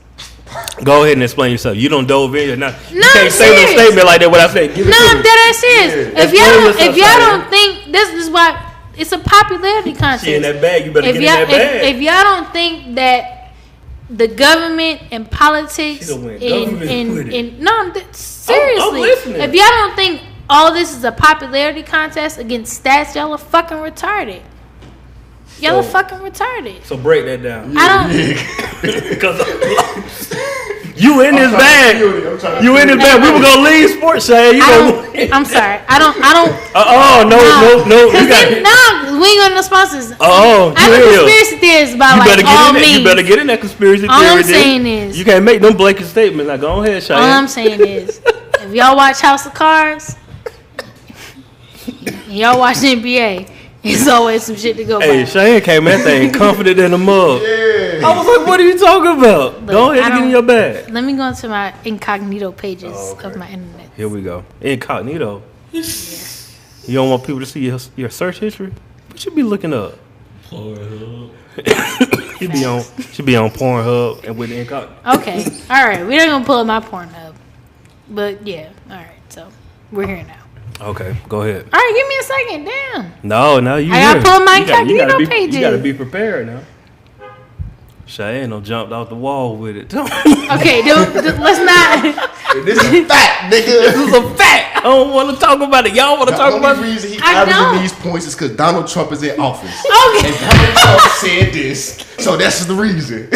Go ahead and explain yourself. You don't dove in or not. You no, can't say no statement like that. What I said. No, I'm dead ass serious. If y'all don't think this is why it's a popularity contest. She in that bag. You better get in that bag. If y'all don't think that the government and politics seriously, if y'all don't think all this is a popularity contest against stats, y'all are fucking retarded. Y'all are fucking retarded. So break that down. I don't. Because you in this bag. You in this bag. We were gonna leave sports, Shay. I'm sorry. I don't. No. We ain't got no sponsors. I'm a conspiracy theorist about all means. You better get in that conspiracy theory. All I'm saying is, you can't make them blanket statements. Like, go ahead, Shay. All I'm saying is, if y'all watch House of Cards, and y'all watch the NBA, it's always some shit to go by. Hey, Cheyenne came at that thing confident in the mug. Yeah. I was like, what are you talking about? Look, go ahead and get in your bag. Let me go into my incognito pages of my internet. Here we go. Incognito. Yeah. You don't want people to see your search history? What you be looking up? Pornhub. She be on Pornhub and with incognito. Okay. All right. We're not going to pull up my Pornhub. But, yeah. All right. So, we're here now. Okay, go ahead. All right, give me a second. Damn. No, you. I gotta pull up my incognito pages. You gotta be prepared now. Cheyenne done jumped off the wall with it. Okay, let's not. This is a fact, nigga. This is a fact. I don't want to talk about it. Y'all want to talk about it? The only reason he averaging these points is because Donald Trump is in office. Okay. And Donald Trump said this, so that's the reason.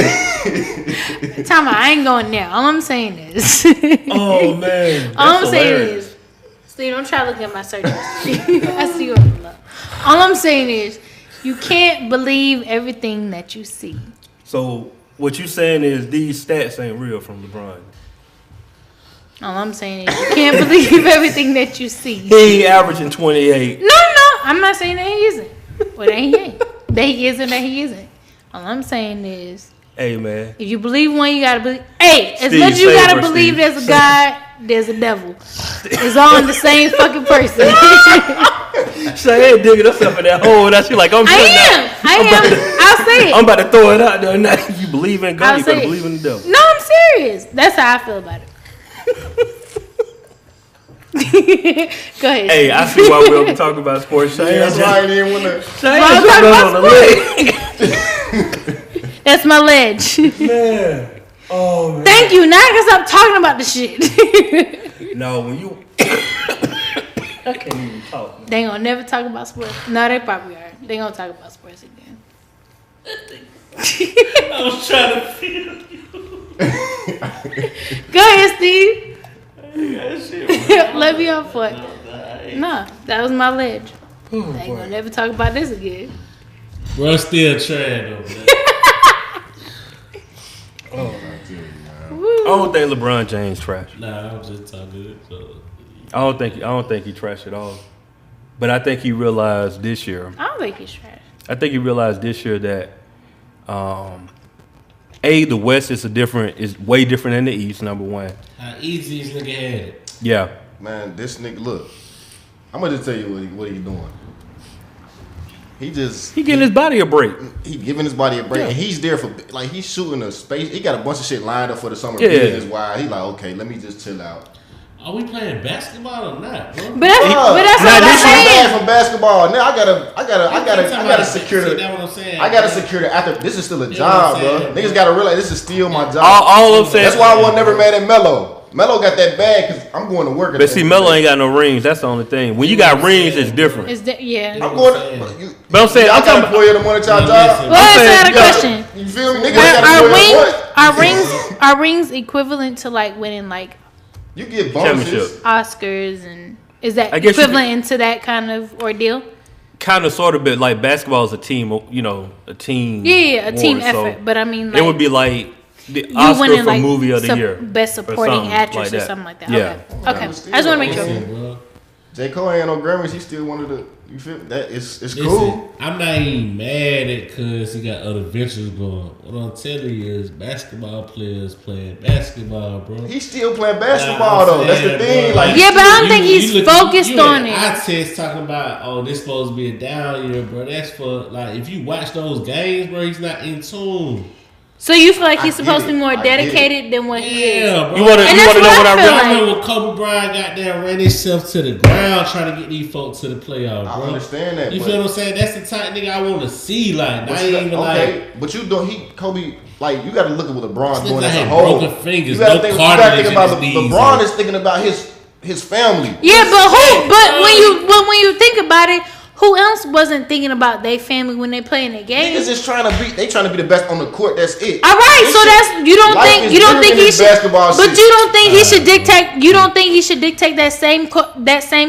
Time out, I ain't going there. All I'm saying is. Oh man. All I'm saying is. Steve, don't try to look at my search history. I see you on the love. All I'm saying is, you can't believe everything that you see. So, what you saying is these stats ain't real from LeBron? All I'm saying is, you can't believe everything that you see. He averaging 28. No, I'm not saying that he isn't. Well, that he ain't. That he is and that he isn't. All I'm saying is, hey man, if you believe one, you gotta believe. Hey, as much as you gotta believe there's a God, there's a devil. It's all in the same fucking person. Cheyenne digging herself in that hole. Now she like, I am. I'll say it. I'm about to throw it out there. Now, if you believe in God, you better believe in the devil. No, I'm serious. That's how I feel about it. Go ahead. Hey, I see why we don't talk about sports. That's why I didn't want to. Cheyenne on the leg. That's my ledge. Man. Oh, man. Thank you. Now I can stop talking about the shit. No, when you... I can't even talk. Man. They ain't gonna never talk about sports. No, they probably are. They gonna talk about sports again. I was trying to feel you. Go ahead, Steve. Let me off for it. No, that was my ledge. They ain't gonna never talk about this again. Bro, still trying though, man. Oh, I don't think LeBron James trash. Nah, I'm just talking it. So. I don't think he trash at all. But I think he realized this year. I don't think he's trash. I think he realized this year that the West is way different than the East, number one. How easy this nigga had it. Yeah. Man, this nigga, look. I'm gonna just tell you what he doing. He giving his body a break. He giving his body a break, and he's there for he's shooting a space. He got a bunch of shit lined up for the summer. Yeah, business wise. He like, okay, let me just chill out. Are we playing basketball or not, bro? But that's what I'm saying. For basketball. Now I gotta secure the. That's what I'm saying. I gotta secure the after. This is still a job, bro. Niggas gotta realize this is still my job. All I'm saying. That's why I was never mad at Melo. Melo got that bag because I'm going to work. But see, Melo ain't got no rings. That's the only thing. When you got rings, it's different. Yeah. I'm going. But I'm saying, I'm talking about employee the money job. Well, that's not a question. You feel me? Niggas are rings equivalent to like winning like? You get bonuses, Oscars, and is that equivalent to that kind of ordeal? Kind of, sort of, but like basketball is a team, a team. Yeah, a team effort. So but I mean, like, it would be like the Oscar for like movie of the year, best supporting actress or something like that. Yeah. Okay. I just want to make sure. J. Cole ain't no Grammys. He still one of the. You feel that? It's cool. I'm not even mad at because he got other ventures going. What I'm telling you is basketball players playing basketball, bro. He's still playing basketball though. That's the thing. Like, yeah, but I don't think he's focused on it. I test talking about this supposed to be a down year, bro. That's for like if you watch those games, bro. He's not in tune. So you feel like he's supposed to be more dedicated than what he is? Yeah, bro. You want to know what I really remember when Kobe Bryant got there, ran himself to the ground trying to get these folks to the playoffs, bro. I understand that. You feel what I'm saying? That's the type of nigga I want to see. Like, I ain't even like. But you don't. Kobe. Like, you got to look at what LeBron's doing as a whole. Broken fingers, you got to think about LeBron is thinking about his family. Yeah, but when you think about it, Who else wasn't thinking about their family when they playing the game? Niggas just trying to be the best on the court. That's it. All right, so that's you don't think he should, but you don't think he should dictate. You don't think he should dictate that same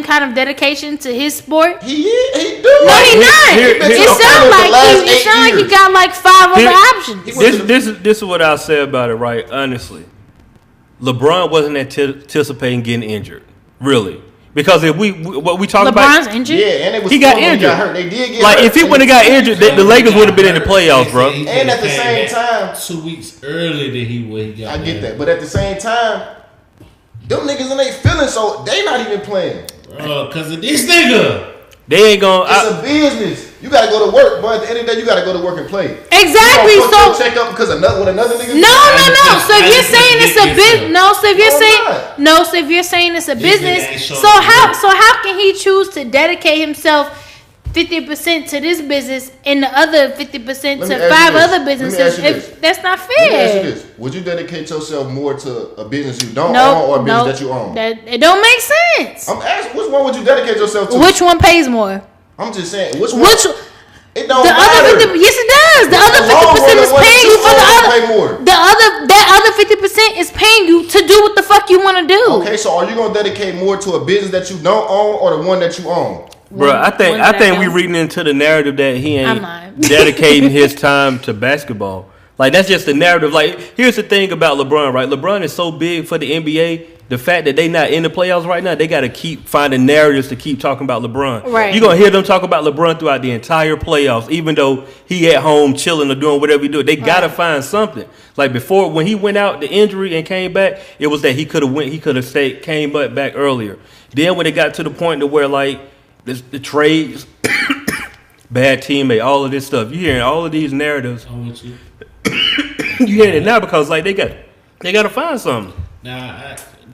kind of dedication to his sport? He do. No, he not. It sounds like he got like 5 other options. This is what I'll say about it. Right, honestly, LeBron wasn't anticipating getting injured, really. Because if what we talk about, LeBron's injured. Yeah, and it was he got injured. Got hurt. They did get like hurt. If he wouldn't have got injured, the Lakers would have been in the playoffs, bro. And at the same time, 2 weeks earlier than he got. I get that, but at the same time, them niggas and they feeling so they not even playing. Bro, because of this nigga. They ain't gonna. It's a business. You gotta go to work, but at the end of the day, you gotta go to work and play. Exactly. So check up because another nigga. No. So if you're saying it's a business, so if you're saying it's a business, so how can he choose to dedicate himself 50% to this business and the other 50% to 5 other businesses? If that's not fair. Let me ask you this: would you dedicate yourself more to a business you don't own or a business that you own? It don't make sense. I'm asking, which one would you dedicate yourself to? Which one pays more? I'm just saying, which one? It don't matter. Yes, it does. The other 50% is paying you for the other. That other 50% is paying you to do what the fuck you want to do. Okay, so are you gonna dedicate more to a business that you don't own or the one that you own? Bro, I think we reading into the narrative that he ain't dedicating his time to basketball. Like, that's just the narrative. Like, here's the thing about LeBron, right? LeBron is so big for the NBA. The fact that they not in the playoffs right now, they got to keep finding narratives to keep talking about LeBron. Right. You're going to hear them talk about LeBron throughout the entire playoffs, even though he at home chilling or doing whatever he do. They got to find something. Like, before, when he went out, the injury and came back, it was that he could have stayed, came back earlier. Then when it got to the point to where, like, the trades, bad teammate, all of this stuff, you hearing all of these narratives. I'm with you. You hearing it now because, like, they got to find something.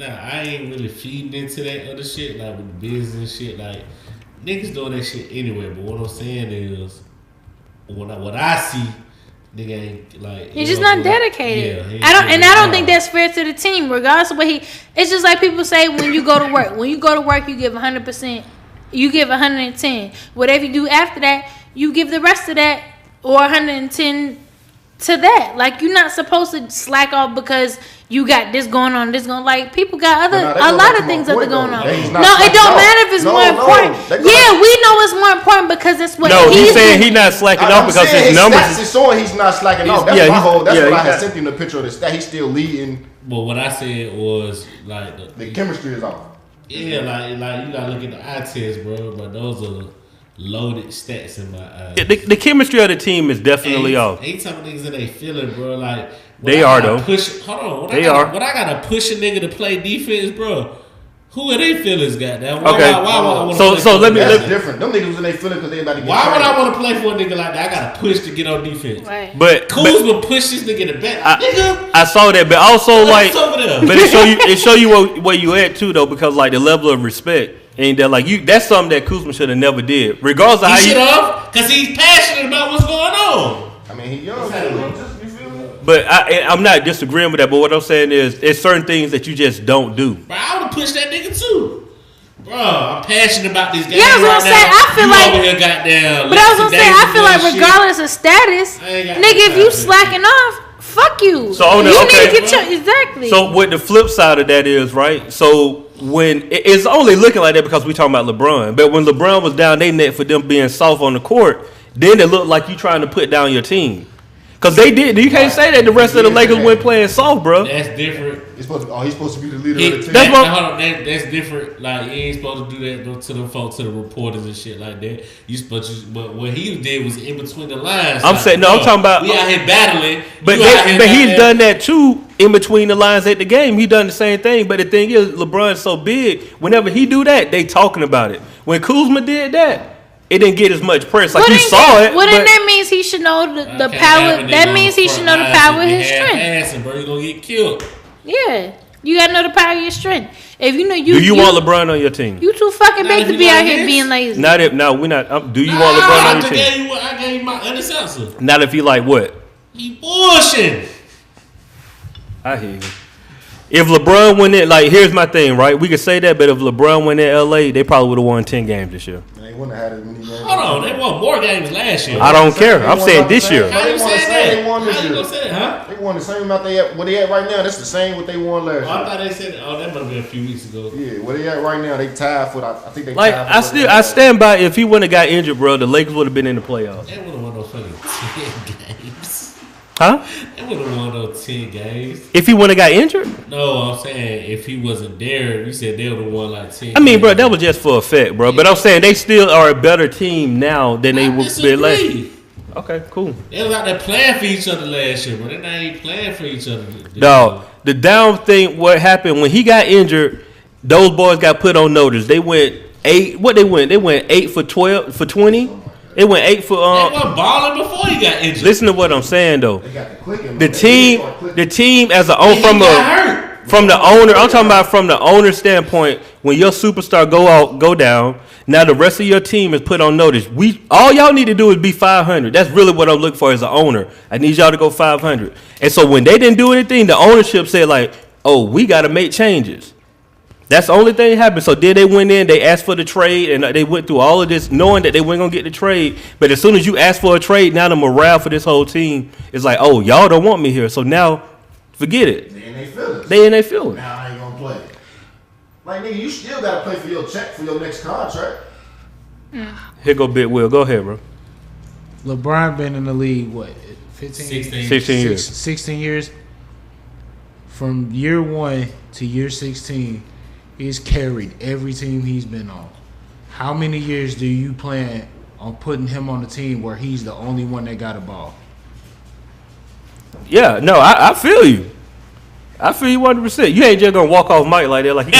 I ain't really feeding into that other shit, like with the business shit. Like, niggas doing that shit anyway. But what I'm saying is, what I see, nigga ain't like. He's just not dedicated. I don't think that's fair to the team, regardless of what he. It's just like people say when you go to work. When you go to work, you give 100%. You give 110. Whatever you do after that, you give the rest of that or 110 to that. Like, you're not supposed to slack off because you got this going on, like, people got a lot of things that are going on. No, it don't matter if it's more important. Yeah, we know it's more important because it's what he's saying. He's not slacking off because his numbers is showing he's not slacking off. That's my whole. That's why I had sent him the picture of the stat. He's still leading. But what I said was like the chemistry is off. Yeah, like you gotta look at the eye test, bro. But those are loaded stats in my eyes. The chemistry of the team is definitely off. Ain't some niggas that they feeling, bro. Like, they are though. Hold on. When I gotta push a nigga to play defense, bro. Who are they feelings, goddamn? Why so let me. That's different. Them niggas when they feeling because they about to get. Why would I want to play for a nigga like that? I gotta push to get on defense. Right. But Kuzma push this nigga in the back. Nigga, I saw that, but also like, but it show you where you at too though, because like the level of respect. Ain't that like you? That's something that Kuzma should have never did. Regardless of how should have, because he's passionate about what's going on. I mean, he young. You feel me? But I'm not disagreeing with that. But what I'm saying is, there's certain things that you just don't do. Bro, I would have pushed that nigga too. Bro, I'm passionate about this game. Yeah, I was gonna say, I feel like. Over here, goddamn, but I was gonna say, I feel like regardless of status, nigga, if you slacking off, fuck you. So you need to get your exactly. So what the flip side of that is, right? So when it's only looking like that because we talking about LeBron, but when LeBron was down they net for them being soft on the court, then it looked like you trying to put down your team. Because they did. You can't say that the rest of the Lakers went playing soft, bro. That's different. He's supposed to be the leader of the team. That's different. Like, you ain't supposed to do that to the folks, to the reporters and shit like that. But what he did was in between the lines. I'm saying, I'm talking about. We out here battling. But he's done that too in between the lines at the game. He done the same thing. But the thing is, LeBron's so big. Whenever he do that, they talking about it. When Kuzma did that, it didn't get as much press. Like, you saw it. Well, then that means he should know the power. That means he should know the power of his strength. Bro, you gonna get killed. Yeah, you gotta know the power of your strength. If you know you. Do you want LeBron on your team? You too fucking big to be out here being lazy. Not if. No, we're not. Do you want LeBron on your team? I gave you my honest answer. Not if he like what? He bullshit. I hear you. If LeBron went in, like, here's my thing, right? We could say that, but if LeBron went in LA, they probably would have won 10 games this year. They wouldn't have had as many games. Hold on, they won more games last year. I don't care. I'm saying this year. How you saying that? They won this How you year. gonna say that, huh? They won the same amount they at. What they at right now? That's the same what they won last year. I thought they said, that might have been a few weeks ago. Yeah, what they at right now? They tied for. I think they Like, tied for I stand by. If he wouldn't have got injured, bro, the Lakers would have been in the playoffs. They would have won those fucking 10 games. Huh? They would have won those 10 games. If he wouldn't have got injured? No, I'm saying if he wasn't there, you said they would have won like 10 I mean, games. bro, that was just for effect, bro. But I'm saying they still are a better team now than they would be last year. Okay, cool. They was out there playing for each other last year, but they're not even playing for each other. No, the down thing, what happened when he got injured, those boys got put on notice. They went 8. What they went? They went 8 for 12 for 20. They went 8 for. They were balling before he got injured. Listen to what I'm saying though. They got the clicking. The team as a from the owner. I'm talking about from the owner standpoint. When your superstar go down, now the rest of your team is put on notice. All y'all need to do is be 500. That's really what I'm looking for as an owner. I need y'all to go 500. And so when they didn't do anything, the ownership said like, "Oh, we got to make changes." That's the only thing that happened. So then they went in, they asked for the trade, and they went through all of this knowing that they weren't going to get the trade. But as soon as you ask for a trade, now the morale for this whole team is like, oh, y'all don't want me here. So now, forget it. They in they feelings. They in they feelings. Now I ain't going to play. Like, nigga, you still got to play for your check for your next contract. Here go Big Will. Go ahead, bro. LeBron been in the league, what, 16 years. 16 years. From year 1 to year 16, he's carried every team he's been on. How many years do you plan on putting him on the team where he's the only one that got a ball? Yeah, no, I feel you. I feel you 100%. You ain't just gonna walk off mic like that, like. Right,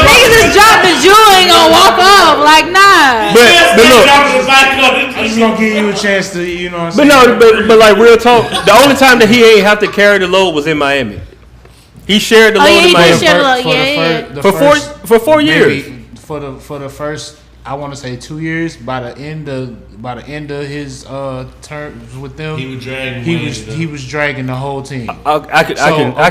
niggas just drop the jewel, ain't gonna walk off. Like, nah. But look, I'm just gonna give you a chance to, you know what I'm saying? but like real talk, the only time that he ain't have to carry the load was in Miami. He shared the load in Miami for 4 years. For the first, I want to say 2 years. By the end of his terms with them, he was dragging the whole team. I can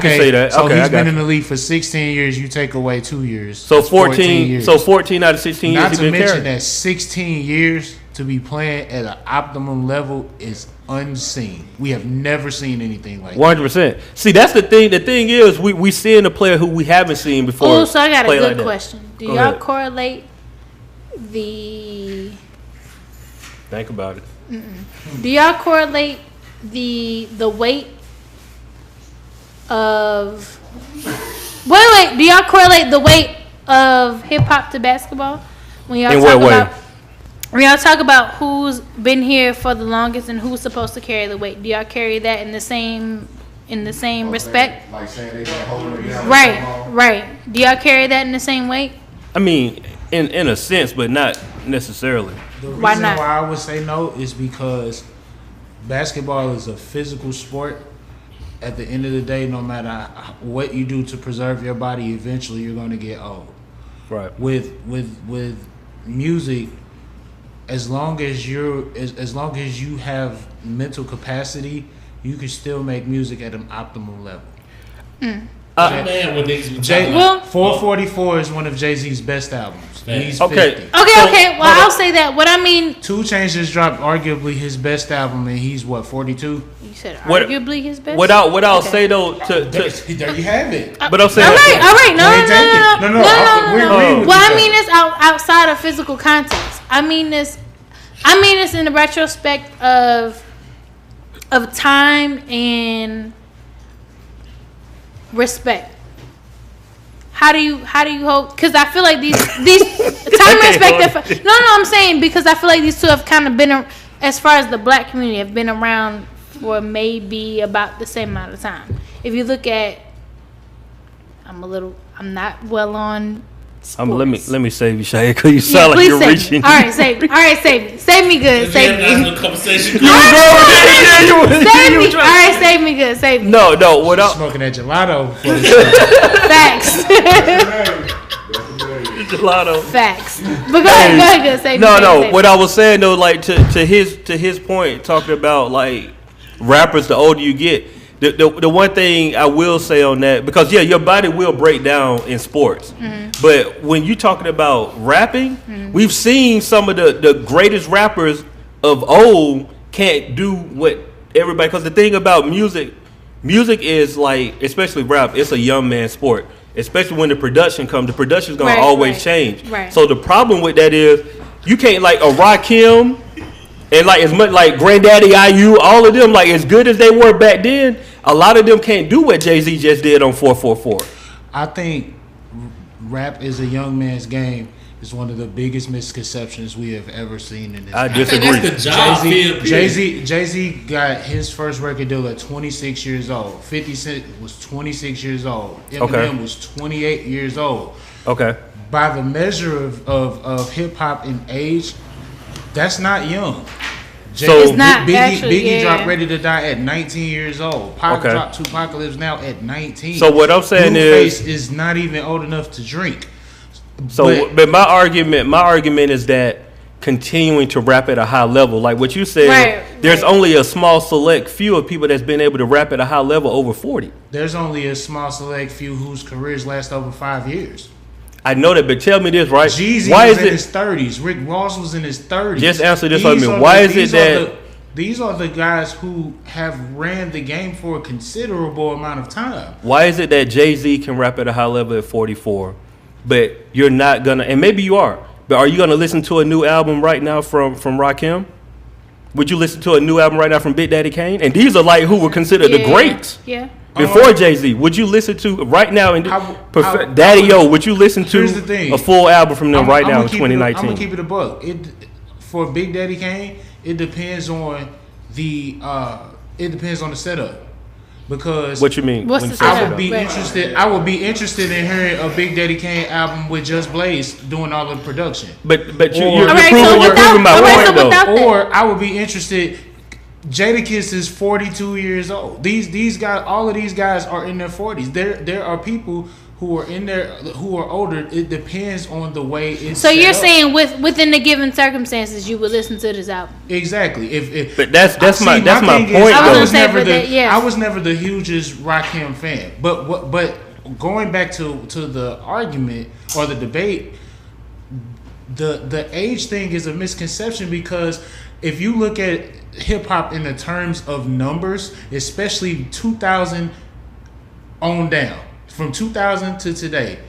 say that. So okay, he's been in the league for 16 years. You take away 2 years. So 14 years. So 14 out of 16 years. Not he to been mention carrying. that 16 years to be playing at an optimum level is unseen. We have never seen anything like 100%. See, that's the thing. The thing is, we seeing a player who we haven't seen before. Oh, so I got a good like question. Do Go y'all ahead. correlate the? Think about it. Do y'all correlate the weight of? Wait. Do y'all correlate the weight of hip hop to basketball? When y'all In talk what way? about when y'all talk about who's been here for the longest and who's supposed to carry the weight, do y'all carry that in the same respect? Like saying they been holding it down. Right. Do y'all carry that in the same weight? I mean, in a sense, but not necessarily. The reason Why not? why I would say no is because basketball is a physical sport. At the end of the day, no matter what you do to preserve your body, eventually you're going to get old. Right. With music, as long as you have mental capacity, you can still make music at an optimal level. Man, what niggas be talking about. 444 is one of Jay-Z's best albums. He's 50. Okay. Well, I'll say that. What I mean, 2 Chainz just dropped arguably his best album, and he's what, 42? you said arguably his best. What I'll say though, There you have it. but I'm saying, All right. No. We're agreeing with Well, each I other. mean this outside of physical context. I mean this in the retrospect of time and respect. How do you hope? Because I feel like these time and respect. No, I'm saying because I feel like these two have kind of been, as far as the black community, have been around for maybe about the same amount of time. If you look at, I'm not well on sports. let me save you, Shia, because you sound like you're reaching. All right, save me. Save me good. Save me. Conversation. All right, save me good. Save me. No. What else? Smoking that gelato. Facts. Gelato. Facts. But go ahead, good. Save me. No. What I was saying though, like to his point, talking about like rappers, the older you get. The one thing I will say on that, because your body will break down in sports, but when you're talking about rapping, we've seen some of the greatest rappers of old can't do what everybody. Because the thing about music is like, especially rap, it's a young man sport. Especially when the production comes, the production's gonna always change. Right. So the problem with that is you can't like a Rakim and like as much like Granddaddy IU, all of them, like as good as they were back then, a lot of them can't do what Jay-Z just did on 444. I think rap is a young man's game. Is one of the biggest misconceptions we have ever seen in this. I disagree. Jay-Z got his first record deal at 26 years old. 50 Cent was 26 years old. Eminem was 28 years old. Okay. By the measure of hip hop in age, that's not young. Biggie dropped Ready to Die at 19 years old. Pac dropped Tupacalypse Now at 19. So what I'm saying is not even old enough to drink. But my argument is that continuing to rap at a high level, like what you said, there's only a small select few of people that's been able to rap at a high level over 40. There's only a small select few whose careers last over 5 years. I know that, but tell me this, right? Jeezy was in his 30s. Rick Ross was in his 30s. Just answer this on me. Why is it that these are the guys who have ran the game for a considerable amount of time? Why is it that Jay-Z can rap at a high level at 44? But you're not gonna, and maybe you are, but are you gonna listen to a new album right now from Rakim? Would you listen to a new album right now from Big Daddy Kane? And these are like who were considered the greats. Yeah. Before Jay-Z, would you listen to right now? Daddy O, would you listen to a full album from them right now in 2019? I'm gonna keep it a buck. For Big Daddy Kane, it depends on the setup. Because what you mean? What's the setup? I would be interested in hearing a Big Daddy Kane album with Just Blaze doing all the production. But you're proving my point though. Or I would be interested. Jadakiss is 42 years old. These guys, all of these guys are in their 40s. There are people who are in there who are older. It depends on the way it's. So you're saying within the given circumstances, you would listen to this album. Exactly. But that's my point. I was never the hugest Rakim fan. But going back to the argument or the debate, the age thing is a misconception because if you look at hip hop in the terms of numbers, especially 2000 on down. From 2000 to today,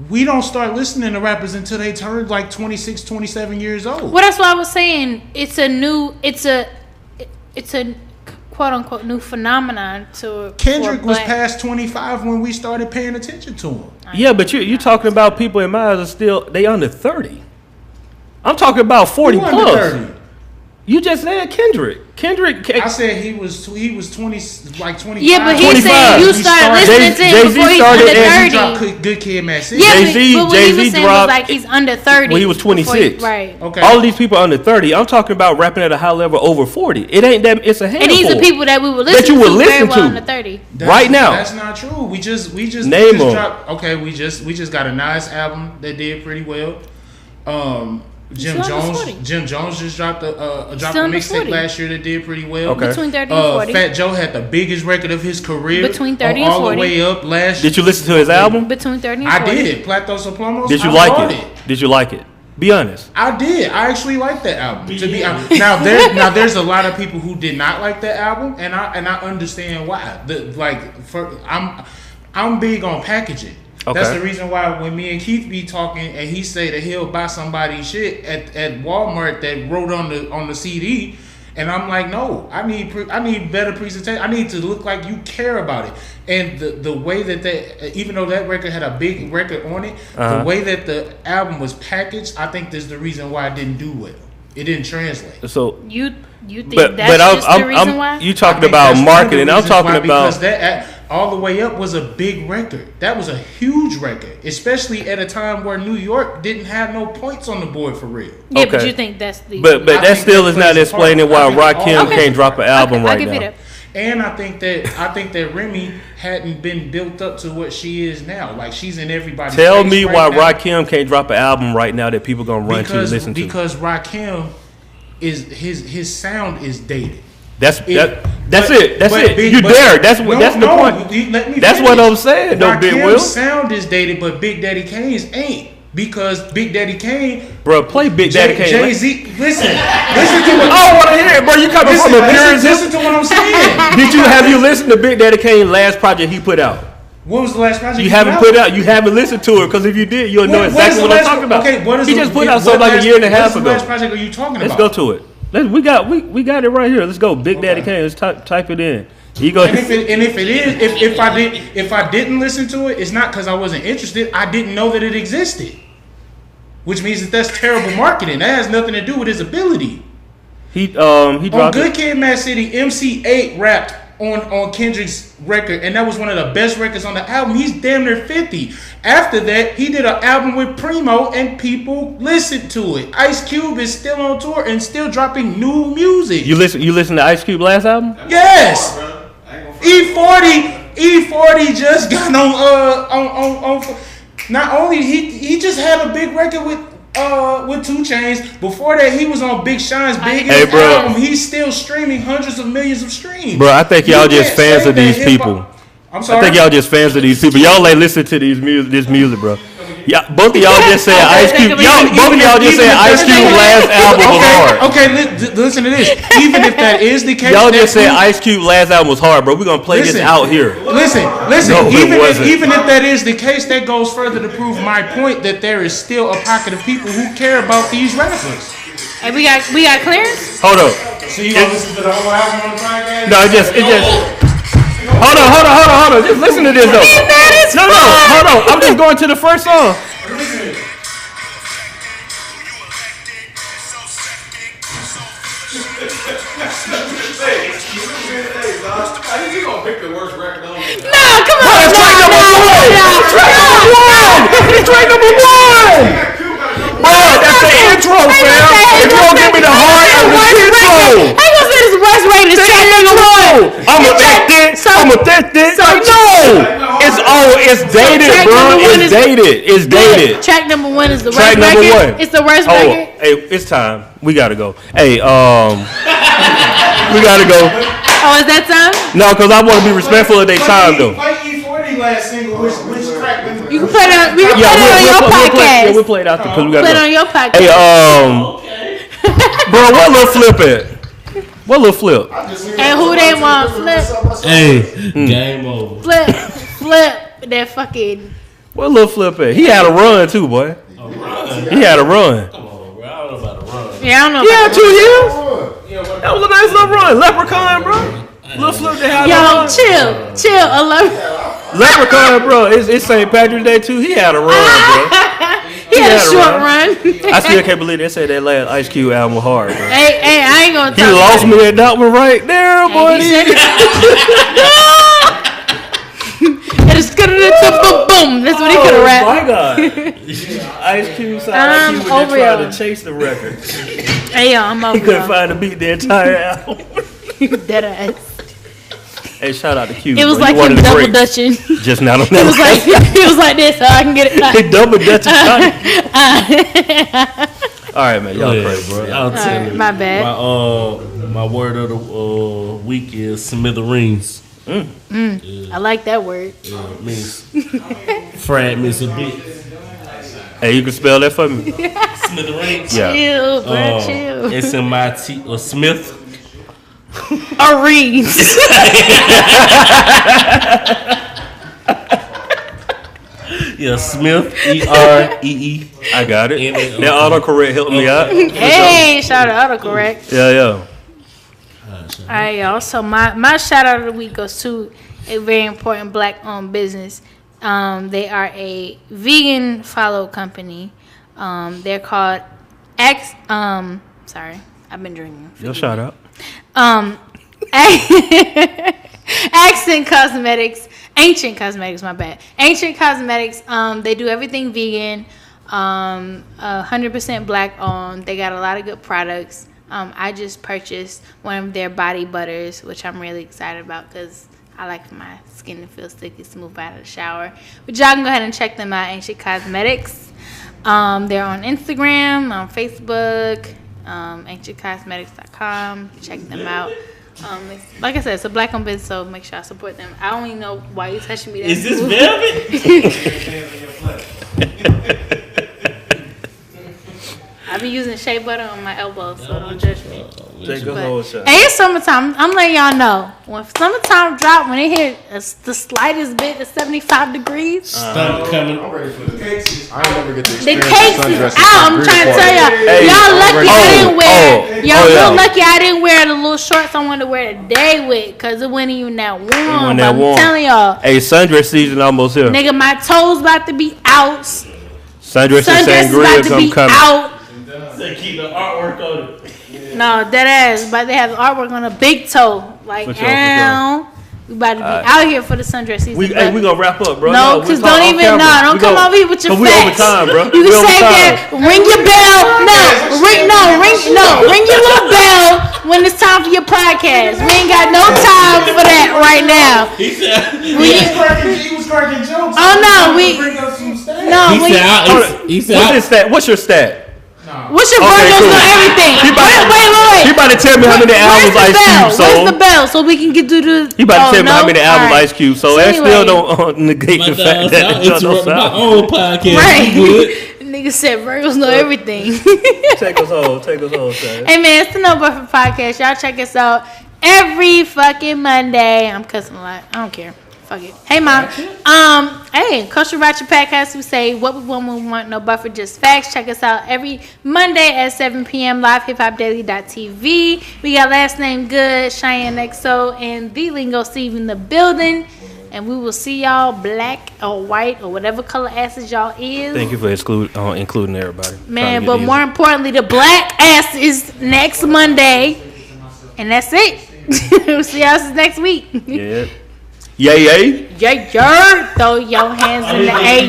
we don't start listening to rappers until they turn like 26, 27 years old. Well, that's what I was saying. It's a quote unquote new phenomenon. Kendrick was past 25 when we started paying attention to him. Yeah, but you're talking about people in my eyes are still they under 30. I'm talking about 40 plus. Under 30? You just said Kendrick. I said he was 20, like 25. Yeah, but he said you started listening to him before he was under 30. Good Kid, Mad City. Yeah, but what he was saying was like he's under 30. When he was 26. Right. Okay. All of these people are under 30. I'm talking about rapping at a high level over 40. It ain't that. It's a handful. And these are people that we would listen to very well under 30. Right now. That's not true. We just name them. Okay, we just got a nice album that did pretty well. Jim Jones just dropped a mixtape last year that did pretty well. Okay. Between 30 and 40. Fat Joe had the biggest record of his career. Between 30 and 40. All the way up last year. Did you listen to his album? Between 30 and 40. I did. Platos Soplomos. Did you like it? Did you like it? Be honest. I did. I actually liked that album. To be honest. Now there's a lot of people who did not like that album, and I understand why. I'm big on packaging. Okay. That's the reason why when me and Keith be talking and he say that he'll buy somebody's shit at Walmart that wrote on the CD, and I'm like, no, I need better presentation. I need to look like you care about it. And the way that even though that record had a big record on it, the way that the album was packaged, I think there's the reason why it didn't do well. It didn't translate. So you think that's just the reason why? You talking about marketing? I'm talking about because that All the Way Up was a big record. That was a huge record, especially at a time where New York didn't have no points on the board for real. Yeah, but you think that's the. But that still is not explaining why Rakim can't drop an album right now. And I think that Remy hadn't been built up to what she is now. Like she's in everybody's. Tell me why Rakim can't drop an album right now that people gonna run to listen to. Because Rakim is his sound is dated. That's it. That's it. You there? That's the point. That's what I'm saying. Though, Big Will. Sound is dated, but Big Daddy Kane's ain't. Because Big Daddy Kane, bro, play Big Daddy Kane. Jay-Z, listen to what I want to hear it, bro. You coming from a purist? Listen to what I'm saying. Have you listened to Big Daddy Kane's last project he put out? What was the last project you haven't put out? You haven't listened to it because if you did, you'll know exactly what I'm talking about. Okay, what is he just put out something like a year and a half ago. What last project are you talking about? Let's go to it. We got it right here. Let's go, Big Daddy Kane. Let's type it in. If I didn't listen to it, it's not because I wasn't interested. I didn't know that it existed. Which means that's terrible marketing. That has nothing to do with his ability. He dropped on Good Kid, Mad City. MC8 rapped on Kendrick's record, and that was one of the best records on the album. He's damn near 50. After that, he did an album with Primo, and people listened to it. Ice Cube is still on tour and still dropping new music. You listen to Ice Cube last album? Yes. E40 just got on. Not only he just had a big record with 2 Chainz. Before that, he was on Big Sean's biggest album. He's still streaming hundreds of millions of streams. Bro, I think y'all just fans of these people. I'm sorry. I think y'all just fans of these people. Y'all ain't listen to this music, bro. Yeah, both of y'all just said Ice Cube. Both of y'all just said Ice Cube last album was hard. Okay, listen to this. Even if that is the case, y'all just said Ice Cube last album was hard, bro. We're gonna play this out here. Listen. No, even if that is the case, that goes further to prove my point that there is still a pocket of people who care about these rappers. Hey, we got clearance. Hold up. So you gonna listen to the whole album on the podcast? No, it just. Hold on. Just listen to this though. No, hold on. I'm just going to the first song. No, come on. Track number one. Bro, that's the intro, fam. If you don't give me the heart, I'm the intro. I ain't gonna say this worst rated track number one. I'm a that. No, it's dated, bro. It's dated. Track number one is the worst record. It's the worst record. Hey, it's time. We gotta go. Hey, we gotta go. Oh, is that time? No, because I want to be respectful of their time, though. Play E40 last single. Which track? You can play it on. We can play it on your podcast. We'll play it out because we got to play it on your podcast. Hey, bro, what little flip at? What little flip? And who they want? Flip. Hey, game over. Flip. That fucking. What little flip at? He had a run too, boy. He had a run. Come on, bro. I don't know about a run. Yeah, I don't know. Yeah, 2 years. That was a nice little run. Leprechaun, bro. Little flip that had a run. Chill. Leprechaun, bro. It's St. Patrick's Day too. He had a run, bro. He had a short run. I still can't believe they said that last Ice Cube album was hard, bro. Hey, I ain't gonna. He lost me at that one right there, boy. It's gonna boom. That's what he could have rapped. Oh my God. Ice Cube sounded like he was trying to chase the record. Hey, yo, I'm over. He couldn't find a beat the entire album. Dead ass. Hey, shout out to Cube. It was like him double dutching. Just not on that. He was like this, so I can get it. He double dutching. All right, man. Y'all crazy, bro. I'll tell you. My bad. My word of the week is Smithereens. I like that word. Yeah, it means fragments a bit. Hey, you can spell that for me? Smithereens. Yeah. Chill, bro, chill. SMIT or Smith. Areens. Yeah, Smith. EREE. I got it. That autocorrect helped me out. Hey, shout out autocorrect. Yeah. All right, y'all. So my shout out of the week goes to a very important black-owned business. They are a vegan follow company. They're called sorry, I've been drinking. Your shout out. Ancient Cosmetics, my bad. Ancient Cosmetics, they do everything vegan, 100% black owned. They got a lot of good products. I just purchased one of their body butters, which I'm really excited about because I like my skin to feel sticky smooth out of the shower. But y'all can go ahead and check them out, Ancient Cosmetics. They're on Instagram, on Facebook, ancientcosmetics.com. Check them out. Like I said, it's a black owned business, so make sure I support them. I don't even know why you touching me. That Is this velvet? I be using shea butter on my elbows, so don't judge me. Take a whole shot. Hey, it's summertime. I'm letting y'all know. When summertime drop, when they hit the slightest bit of 75 degrees. Stunt coming. I'm ready for the cakes. I ain't never get to The experience cakes is out. I'm trying to tell y'all. Hey, y'all lucky I didn't wear. Y'all yeah. real lucky I didn't wear the little shorts I wanted to wear today with, cause it wasn't even that warm. I'm telling y'all. Hey, sundress season almost here. Nigga, my toes about to be out. Sundress and sangria about to be coming. out. They keep the artwork on it. No, dead ass. But they have the artwork on a big toe. Like, For sure. we about to be out here for the sundress season. We gonna wrap up, bro. No, because don't even, don't come over here with your facts. We over time, bro. You can say that. Ring your bell. Ring your little bell when it's time for your podcast. We ain't got no time for that right now. He said, He was cracking jokes. Oh no, bring up some stats. he said, What's your stat? What's your Virgos on everything? Wait. He about to tell me how many albums Ice Cube sold. Where's the bell so we can get through the... He about to tell me how many albums Ice Cube sold. That anyway, still don't negate the fact that it's my own podcast. Right. Nigga said Virgos know everything. Take us home, son. Hey man, it's the No Buffer Podcast. Y'all check us out every fucking Monday. I'm cussing a lot. I don't care. Fuck it. Hey mom. Hey, Culture Ratchet Podcast. We say what we want, no buffer, just facts. Check us out every Monday at 7 p.m. live hiphopdaily.tv. We got Last Name Good, Chiane XO, and the Lingo Steve in the building. And we will see y'all black or white or whatever color asses y'all is. Thank you for including everybody. Man, but more importantly, the black ass is next Monday. And that's it. We'll see y'all next week. Yeah. Yay. Throw your hands in the air.